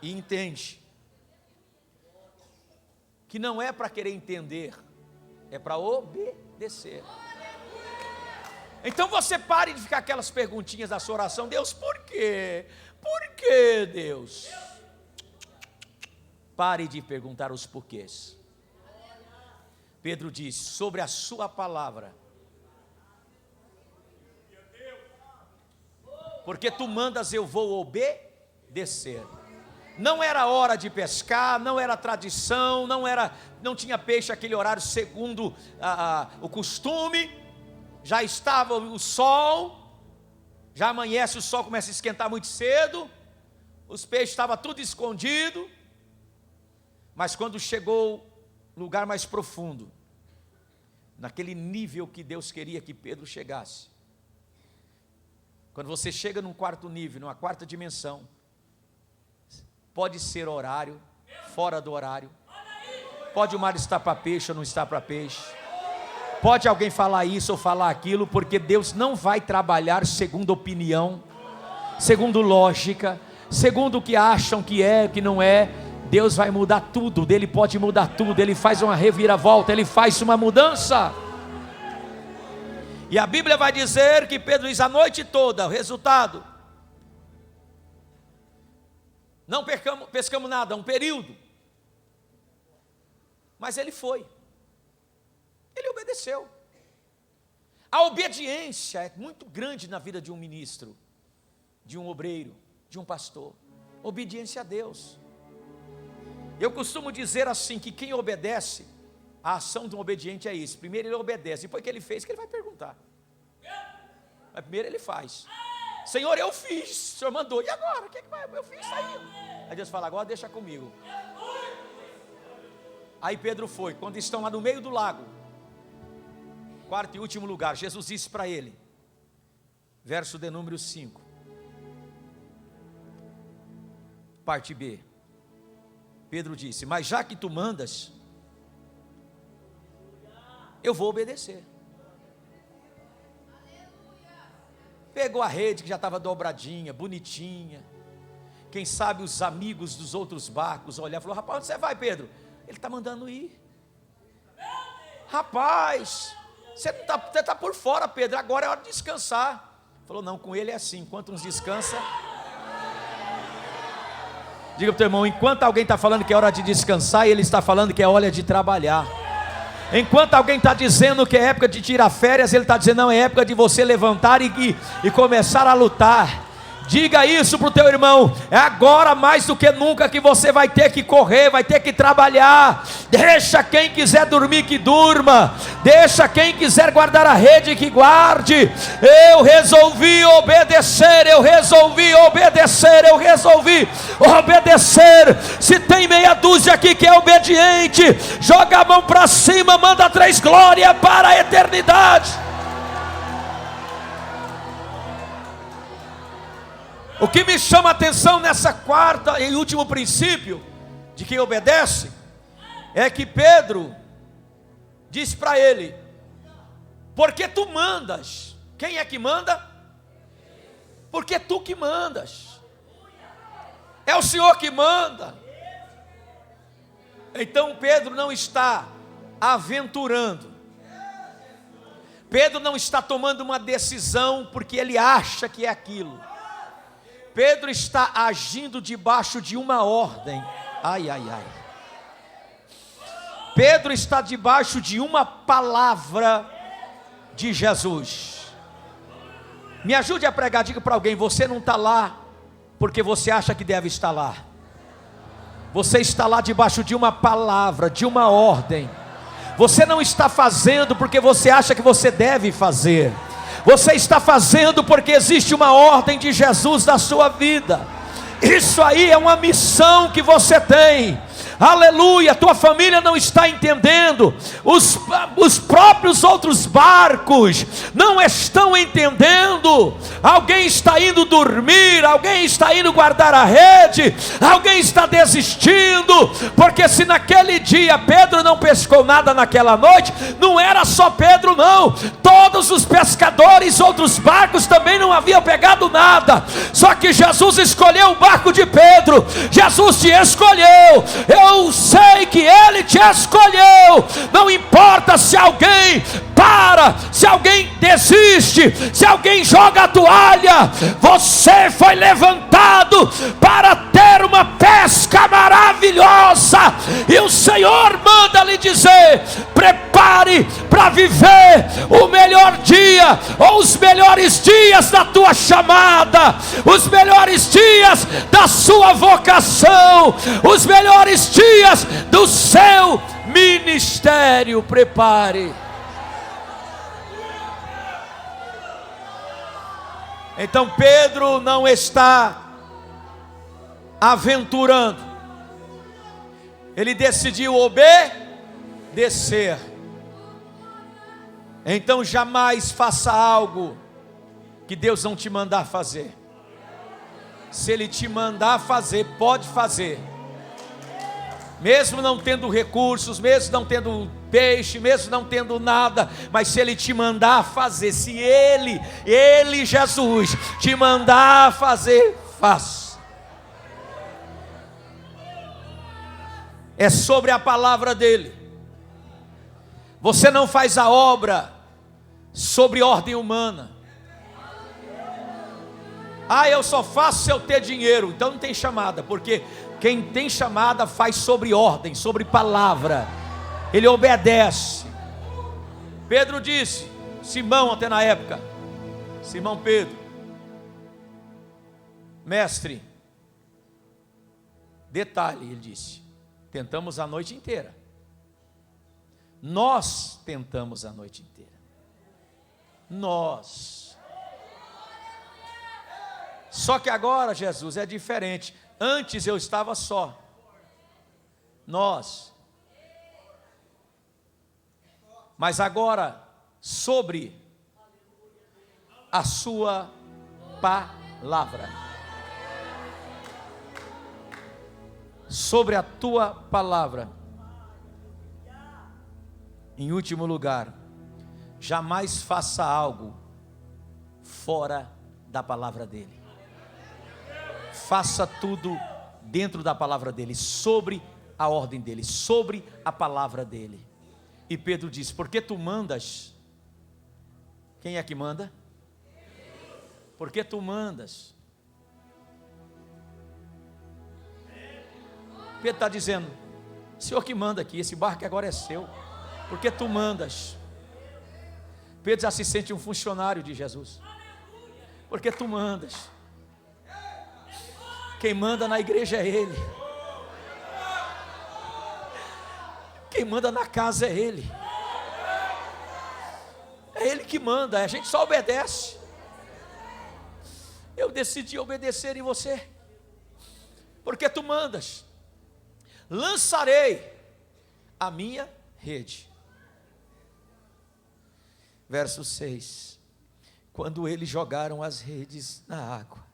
e entende que não é para querer entender, é para obedecer. Então você pare de ficar aquelas perguntinhas da sua oração, Deus, por quê? Por que, Deus? Pare de perguntar os porquês. Pedro diz, sobre a sua palavra, porque tu mandas, eu vou obedecer. Não era hora de pescar, não era tradição, não tinha peixe aquele horário segundo o costume. Já estava o sol, já amanhece, o sol começa a esquentar muito cedo, os peixes estavam tudo escondido. Mas quando chegou no lugar mais profundo, naquele nível que Deus queria que Pedro chegasse, quando você chega num quarto nível, numa quarta dimensão, pode ser horário, fora do horário, pode o mar estar para peixe ou não estar para peixe, pode alguém falar isso ou falar aquilo, porque Deus não vai trabalhar segundo opinião, segundo lógica, segundo o que acham que é, que não é. Deus vai mudar tudo, Ele pode mudar tudo, Ele faz uma reviravolta, Ele faz uma mudança. E a Bíblia vai dizer que Pedro diz a noite toda, o resultado, não pescamos nada, um período, mas ele foi, ele obedeceu. A obediência é muito grande na vida de um ministro, de um obreiro, de um pastor. Obediência a Deus. Eu costumo dizer assim, que quem obedece, a ação de um obediente é isso, primeiro ele obedece, depois que ele fez, que ele vai perguntar, mas primeiro ele faz. Senhor, eu fiz, o Senhor mandou, e agora? O que eu fiz? Aí Deus fala, agora deixa comigo. Aí Pedro foi, quando estão lá no meio do lago, quarto e último lugar, Jesus disse para ele, verso de número 5, parte B, Pedro disse, mas já que tu mandas, eu vou obedecer. Pegou a rede que já estava dobradinha, bonitinha. Quem sabe os amigos dos outros barcos olharam e falaram, rapaz, onde você vai, Pedro? Ele está mandando ir. Rapaz, você está por fora, Pedro, agora é hora de descansar. Falou, não, com ele é assim, enquanto uns descansa. Diga para o teu irmão, enquanto alguém está falando que é hora de descansar, ele está falando que é hora de trabalhar. Enquanto alguém está dizendo que é época de tirar férias, ele está dizendo, não, é época de você levantar e começar a lutar. Diga isso para o teu irmão, é agora mais do que nunca que você vai ter que correr, vai ter que trabalhar. Deixa quem quiser dormir que durma, deixa quem quiser guardar a rede que guarde. Eu resolvi obedecer, eu resolvi obedecer, eu resolvi obedecer. Se tem meia dúzia aqui que é obediente, joga a mão para cima, manda 3 glórias para a eternidade. O que me chama a atenção nessa quarta e último princípio de quem obedece é que Pedro disse para ele: Porque tu mandas. Quem é que manda? Porque é tu que mandas. É o Senhor que manda. Então Pedro não está aventurando. Pedro não está tomando uma decisão porque ele acha que é aquilo. Pedro está agindo debaixo de uma ordem. Ai, ai, ai. Pedro está debaixo de uma palavra de Jesus. Me ajude a pregar, diga para alguém: você não está lá porque você acha que deve estar lá. Você está lá debaixo de uma palavra, de uma ordem. Você não está fazendo porque você acha que você deve fazer. Você está fazendo porque existe uma ordem de Jesus na sua vida. Isso aí é uma missão que você tem. Aleluia, tua família não está entendendo, os próprios outros barcos não estão entendendo. Alguém está indo dormir, alguém está indo guardar a rede, alguém está desistindo, porque se naquele dia Pedro não pescou nada naquela noite, não era só Pedro não, todos os pescadores, outros barcos também não haviam pegado nada, só que Jesus escolheu o barco de Pedro. Jesus te escolheu, eu sei que Ele te escolheu. Não importa se alguém para, se alguém desiste, se alguém joga a toalha, você foi levantado para ter uma pesca maravilhosa, e o Senhor manda lhe dizer: prepare para viver o melhor dia, ou os melhores dias da tua chamada, os melhores dias da sua vocação, os melhores dias do seu ministério. Prepare. Então Pedro não está aventurando, ele decidiu obedecer. Então jamais faça algo que Deus não te mandar fazer. Se Ele te mandar fazer, pode fazer, mesmo não tendo recursos, mesmo não tendo peixe, mesmo não tendo nada, mas se Ele te mandar fazer, se Ele, Jesus, te mandar fazer, faça. É sobre a palavra dEle. Você não faz a obra sobre ordem humana. Eu só faço se eu ter dinheiro. Então não tem chamada, porque quem tem chamada faz sobre ordem, sobre palavra. Ele obedece. Pedro disse, Simão até na época, Simão Pedro: mestre, detalhe, ele disse, tentamos a noite inteira. Nós tentamos a noite inteira. Nós. Só que agora, Jesus, é diferente. Antes eu estava só. Nós. Mas agora, sobre a sua palavra. Sobre a tua palavra. Em último lugar, jamais faça algo fora da palavra dele. Faça tudo dentro da palavra dele, sobre a ordem dele, sobre a palavra dele. E Pedro disse: porque tu mandas? Quem é que manda? Porque tu mandas? Pedro está dizendo: Senhor que manda aqui, esse barco agora é seu, porque tu mandas. Pedro já se sente um funcionário de Jesus, porque tu mandas. Quem manda na igreja é Ele, quem manda na casa é Ele, é Ele que manda, a gente só obedece. Eu decidi obedecer em você, porque tu mandas. Lançarei a minha rede. Verso 6. Quando eles jogaram as redes na água,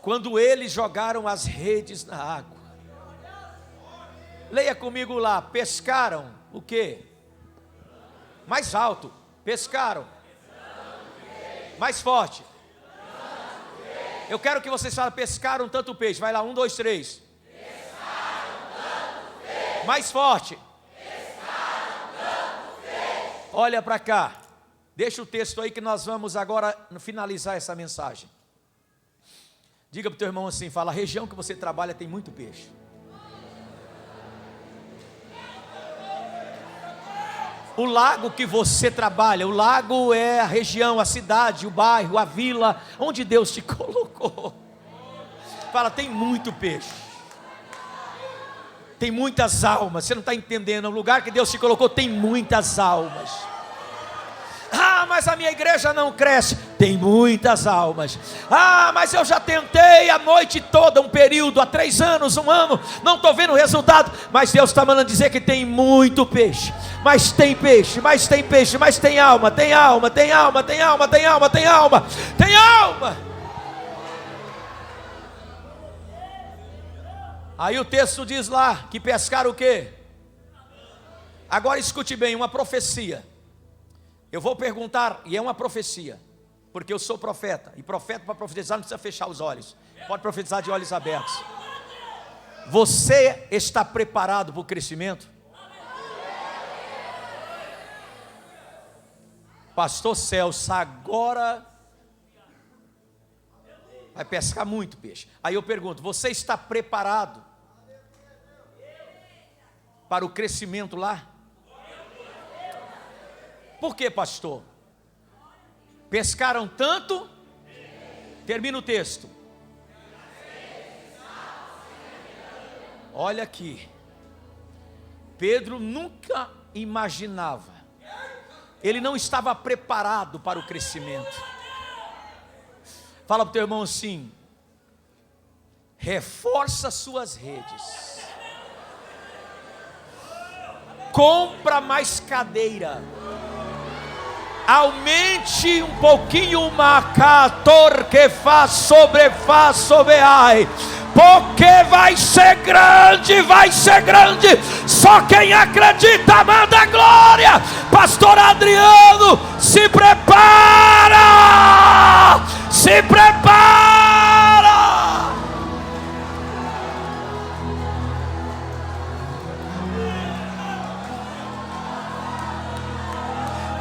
quando eles jogaram as redes na água, Leia comigo lá. Pescaram o quê? Mais alto. Pescaram. Mais forte. Eu quero que vocês falem, pescaram tanto peixe. Vai lá, 1, 2, 3. Pescaram tanto peixe. Mais forte. Pescaram tanto peixe. Olha para cá. Deixa o texto aí que nós vamos agora finalizar essa mensagem. Diga para o teu irmão assim, fala, a região que você trabalha tem muito peixe. O lago que você trabalha, o lago é a região, a cidade, o bairro, a vila, onde Deus te colocou. Fala, tem muito peixe. Tem muitas almas, você não está entendendo, o lugar que Deus te colocou tem muitas almas. Ah, mas a minha igreja não cresce. Tem muitas almas. Ah, mas eu já tentei a noite toda, um período, há 3 anos, 1 ano, não estou vendo o resultado. Mas Deus está mandando dizer que tem muito peixe. Mas tem peixe, mas tem peixe, mas tem alma, tem alma, tem alma, tem alma, tem alma, tem alma, tem alma. Aí o texto diz lá que pescaram o quê? Agora escute bem, uma profecia. Eu vou perguntar, e é uma profecia, porque eu sou profeta, e profeta para profetizar não precisa fechar os olhos, pode profetizar de olhos abertos. Você está preparado para o crescimento? Pastor Celso, agora vai pescar muito peixe. Aí eu pergunto, você está preparado para o crescimento lá? Por que, pastor? Pescaram tanto? Termina o texto. Olha aqui. Pedro nunca imaginava. Ele não estava preparado para o crescimento. Fala para o teu irmão assim: reforça suas redes. Compra mais cadeira. Aumente um pouquinho o macator que faz sobreai, porque vai ser grande, vai ser grande. Só quem acredita manda glória. Pastor Adriano, se prepara, se prepara.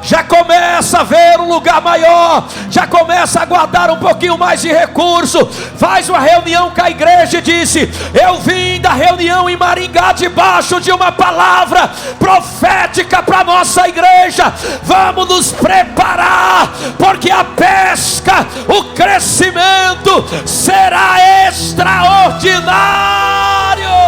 Já começa a ver um lugar maior, já começa a guardar um pouquinho mais de recurso. Faz uma reunião com a igreja e disse: eu vim da reunião em Maringá debaixo de uma palavra profética para a nossa igreja. Vamos nos preparar, porque a pesca, o crescimento será extraordinário.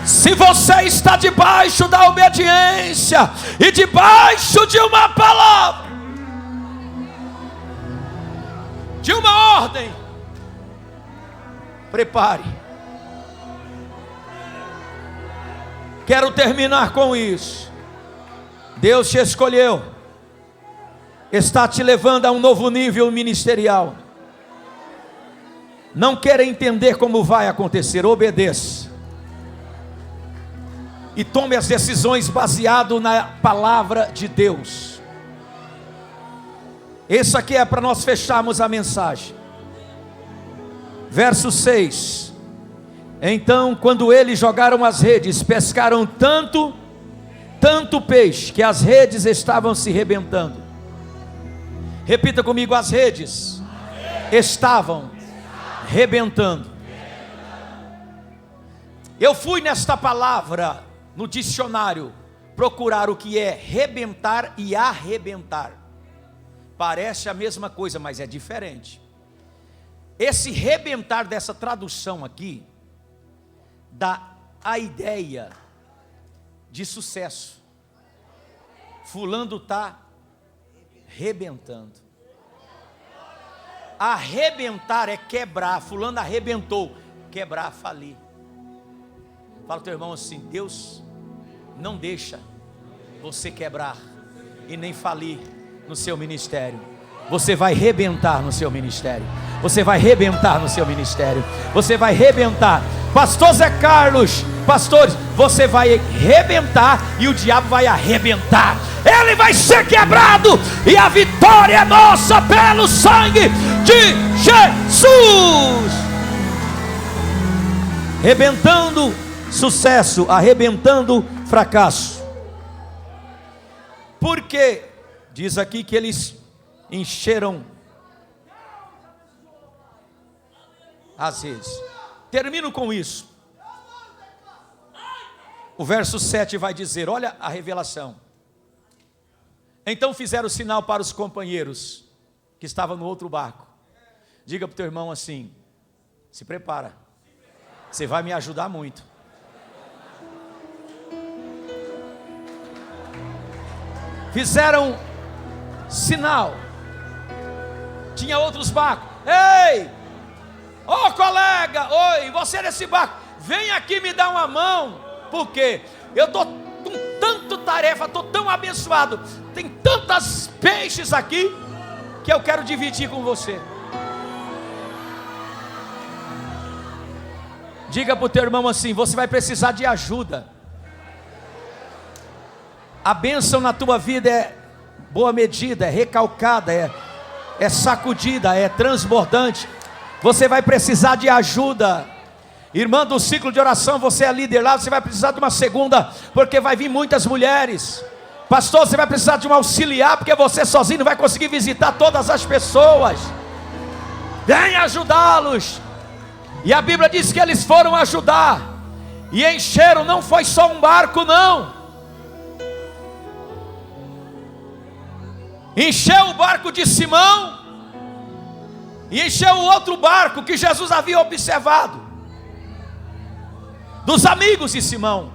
Se você está debaixo da obediência e debaixo de uma palavra, de uma ordem, prepare. Quero terminar com isso. Deus te escolheu, está te levando a um novo nível ministerial. Não quer entender como vai acontecer, obedeça. E tome as decisões baseado na palavra de Deus. Isso aqui é para nós fecharmos a mensagem. Verso 6. Então, quando eles jogaram as redes, pescaram tanto peixe, que as redes estavam se rebentando. Repita comigo: as redes estavam rebentando. Eu fui nesta palavra no dicionário procurar o que é rebentar e arrebentar. Parece a mesma coisa, mas é diferente. Esse rebentar dessa tradução aqui dá a ideia de sucesso. Fulano está rebentando. Arrebentar é quebrar. Fulano arrebentou. Quebrar, falir. Fala ao teu irmão assim: Deus não deixa você quebrar e nem falir no seu ministério. você vai rebentar no seu ministério. Você vai rebentar no seu ministério. Você vai rebentar. Pastor Zé Carlos, pastores, você vai rebentar e o diabo vai arrebentar. Ele vai ser quebrado e a vitória é nossa pelo sangue de Jesus. Rebentando sucesso, arrebentando fracasso. Porque diz aqui que eles encheram as redes. Termino com isso. O verso 7 vai dizer, olha a revelação. Então fizeram sinal para os companheiros que estavam no outro barco. Diga para o teu irmão assim: se prepara, você vai me ajudar muito. Fizeram sinal. Tinha outros barcos. Ei, ô colega, oi, você nesse barco, vem aqui me dar uma mão. Por quê? Eu estou com tanta tarefa, estou tão abençoado, tem tantos peixes aqui, que eu quero dividir com você. Diga para o teu irmão assim: você vai precisar de ajuda. A bênção na tua vida é boa medida, é recalcada, é sacudida, é transbordante. Você vai precisar de ajuda. Irmã do ciclo de oração, você é líder lá, você vai precisar de uma segunda, porque vai vir muitas mulheres. Pastor, você vai precisar de um auxiliar, porque você sozinho não vai conseguir visitar todas as pessoas. Vem ajudá-los. E a Bíblia diz que eles foram ajudar e encheram. Não foi só um barco, não. Encheu o barco de Simão e encheu o outro barco que Jesus havia observado, dos amigos de Simão,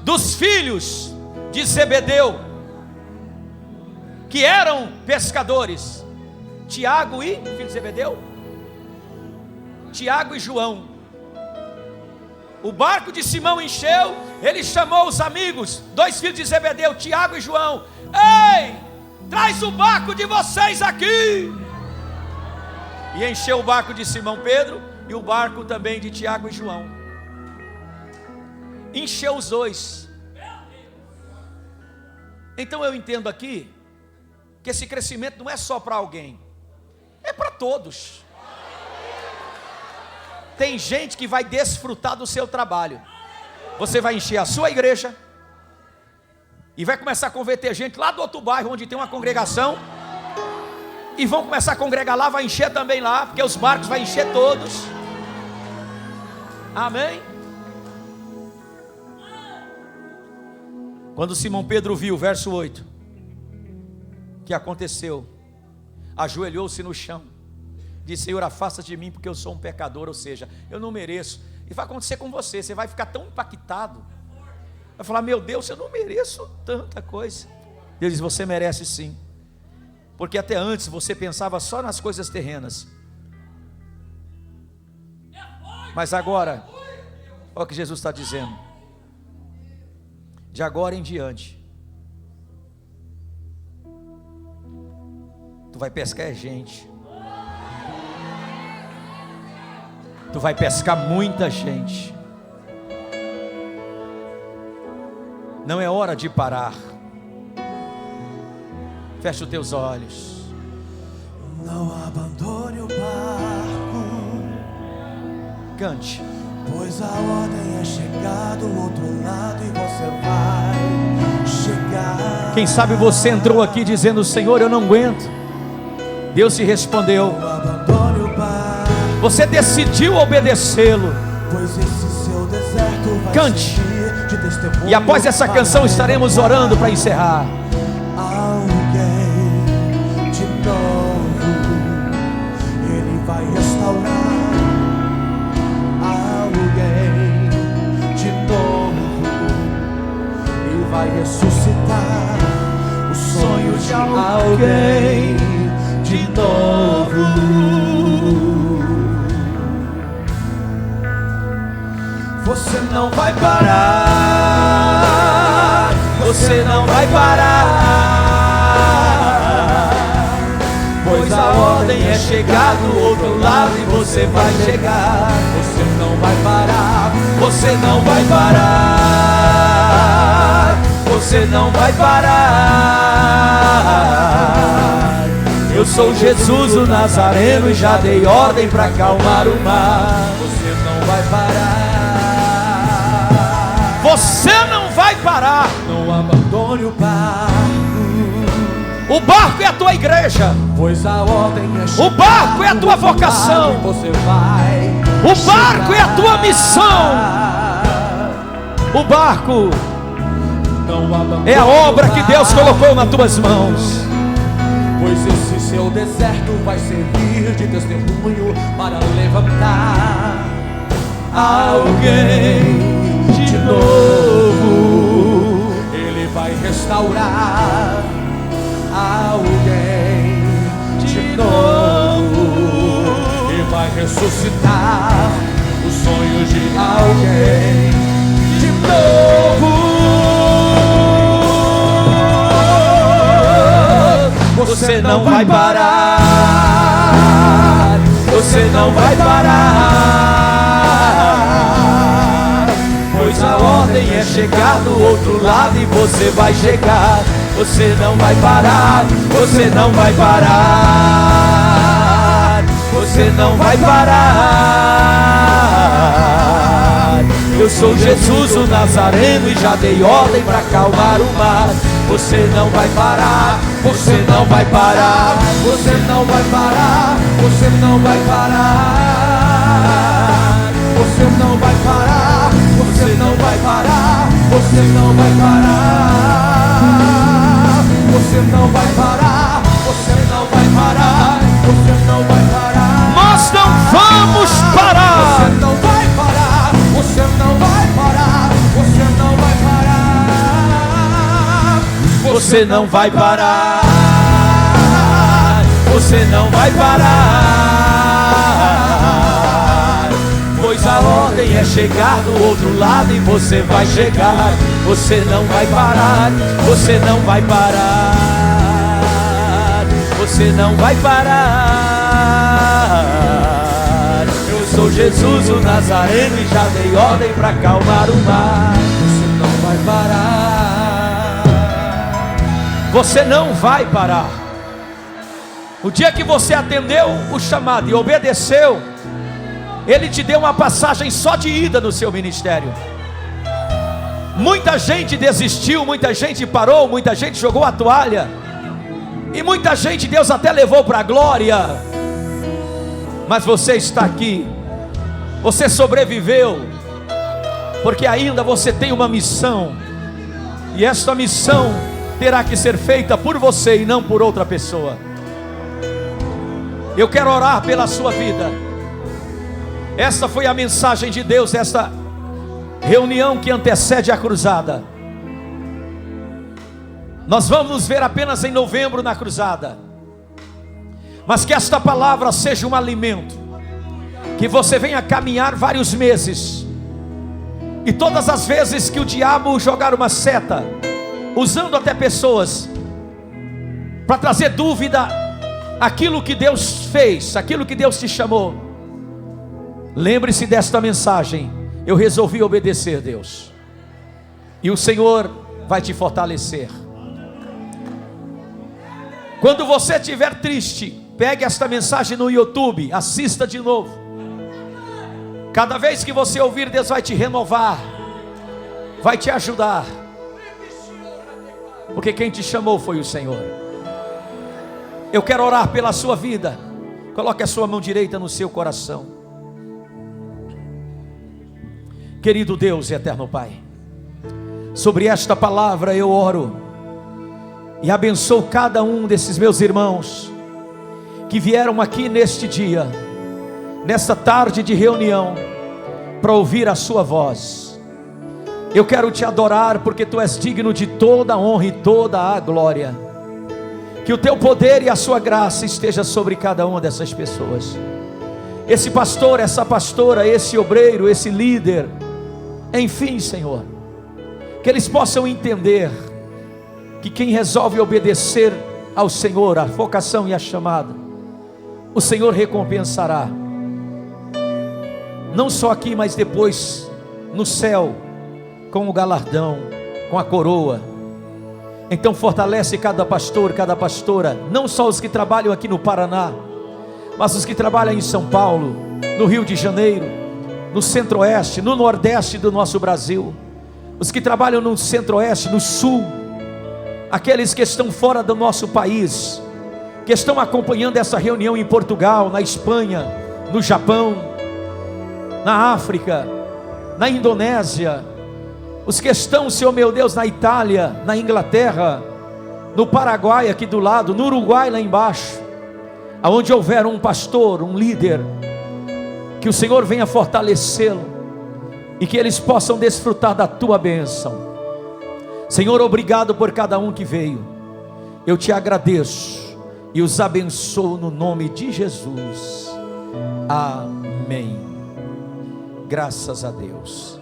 dos filhos de Zebedeu, que eram pescadores. Tiago e, filho de Zebedeu? Tiago e João. O barco de Simão encheu, ele chamou os amigos, dois filhos de Zebedeu, Tiago e João. Ei, traz o barco de vocês aqui. E encheu o barco de Simão Pedro e o barco também de Tiago e João. Encheu os dois. Então eu entendo aqui que esse crescimento não é só para alguém, é para todos. Tem gente que vai desfrutar do seu trabalho. Você vai encher a sua igreja e vai começar a converter gente lá do outro bairro onde tem uma congregação, e vão começar a congregar lá, vai encher também lá, porque os barcos vai encher todos. Amém? Quando Simão Pedro viu, verso 8, que aconteceu, ajoelhou-se no chão, disse: Senhor, afasta-te de mim, porque eu sou um pecador. Ou seja, eu não mereço. E vai acontecer com você, você vai ficar tão impactado, vai falar: meu Deus, eu não mereço tanta coisa. Deus diz: você merece sim, porque até antes você pensava só nas coisas terrenas, mas agora, olha o que Jesus está dizendo: de agora em diante, tu vai pescar gente, tu vai pescar muita gente. Não é hora de parar. Fecha os teus olhos. Não abandone o barco, Cante. pois a ordem é chegar do outro lado e você vai chegar. Quem sabe você entrou aqui dizendo: Senhor, eu não aguento. Deus te respondeu. Não abandone o barco, Você decidiu obedecê-lo. pois esse seu deserto vai Cante. servir de testemunho. E após essa canção estaremos orando para encerrar. Alguém de novo, Ele vai restaurar. Alguém de novo, Ele vai ressuscitar o sonho de alguém de novo. Você não vai parar, você não vai parar. pois a ordem é chegar do outro lado e você vai chegar. Você não vai parar, Você não vai parar, você não vai parar. Eu sou Jesus o Nazareno e já dei ordem para acalmar o mar. você não vai parar. Você não vai parar. Não abandone o barco, O barco é a tua igreja. pois a ordem é chegar. O barco é a tua vocação. E você vai. O barco é a tua missão. O barco Não abandone é a obra que o Deus barco, colocou nas tuas mãos. pois esse seu deserto vai servir de testemunho para levantar alguém de novo. Ele vai restaurar alguém de novo e vai ressuscitar os sonhos de alguém de novo. Você não vai parar. Você não vai parar. Pois a ordem é chegar do outro lado e você vai chegar. Você não vai parar. Você não vai parar. Você não vai parar. Eu sou Jesus o Nazareno e já dei ordem para acalmar o mar. Você não vai parar. Você não vai parar. Você não vai parar. Você não vai parar. Você não vai parar. Você não vai parar. Você não vai parar. Você não vai parar. Você não vai parar. Você não vai parar. Nós não vamos parar. Você não vai parar. Você não vai parar. Você não vai parar. Você não vai parar. Você não vai parar. Pois a ordem é chegar do outro lado e você vai chegar. Você não vai parar. Você não vai parar. Você não vai parar. Eu sou Jesus o Nazareno e já dei ordem para acalmar o mar. Você não vai parar. Você não vai parar. O dia que você atendeu o chamado e obedeceu, Ele te deu uma passagem só de ida no seu ministério. Muita gente desistiu, muita gente parou, muita gente jogou a toalha, e muita gente Deus até levou para a glória. Mas você está aqui, você sobreviveu, porque ainda você tem uma missão, e esta missão terá que ser feita por você e não por outra pessoa. Eu quero orar pela sua vida. Esta foi a mensagem de Deus, esta reunião que antecede a cruzada. Nós vamos nos ver apenas em novembro na cruzada, mas que esta palavra seja um alimento, que você venha caminhar vários meses, e todas as vezes que o diabo jogar uma seta, usando até pessoas para trazer dúvida, aquilo que Deus fez, aquilo que Deus te chamou, lembre-se desta mensagem: eu resolvi obedecer, Deus, e o Senhor vai te fortalecer. Quando você estiver triste, pegue esta mensagem no YouTube, assista de novo. Cada vez que você ouvir, Deus vai te renovar, vai te ajudar, porque quem te chamou foi o Senhor. Eu quero orar pela sua vida. Coloque a sua mão direita no seu coração. Querido Deus e eterno Pai, sobre esta palavra eu oro e abençoo cada um desses meus irmãos que vieram aqui neste dia, nesta tarde de reunião, para ouvir a sua voz. Eu quero te adorar porque tu és digno de toda a honra e toda a glória. Que o teu poder e a sua graça esteja sobre cada uma dessas pessoas. Esse pastor, essa pastora, esse obreiro, esse líder, enfim, Senhor, que eles possam entender que quem resolve obedecer ao Senhor, a vocação e a chamada, o Senhor recompensará, não só aqui, mas depois no céu, com o galardão, com a coroa. Então fortalece cada pastor, cada pastora, não só os que trabalham aqui no Paraná, mas os que trabalham em São Paulo, no Rio de Janeiro, no Centro-Oeste, no Nordeste do nosso Brasil, os que trabalham no Centro-Oeste, no Sul, aqueles que estão fora do nosso país, que estão acompanhando essa reunião em Portugal, na Espanha, no Japão, na África, na Indonésia, os que estão, Senhor meu Deus, na Itália, na Inglaterra, no Paraguai aqui do lado, no Uruguai lá embaixo, aonde houver um pastor, um líder, que o Senhor venha fortalecê-lo, e que eles possam desfrutar da tua bênção. Senhor, obrigado por cada um que veio, eu te agradeço, e os abençoo no nome de Jesus, amém. Graças a Deus.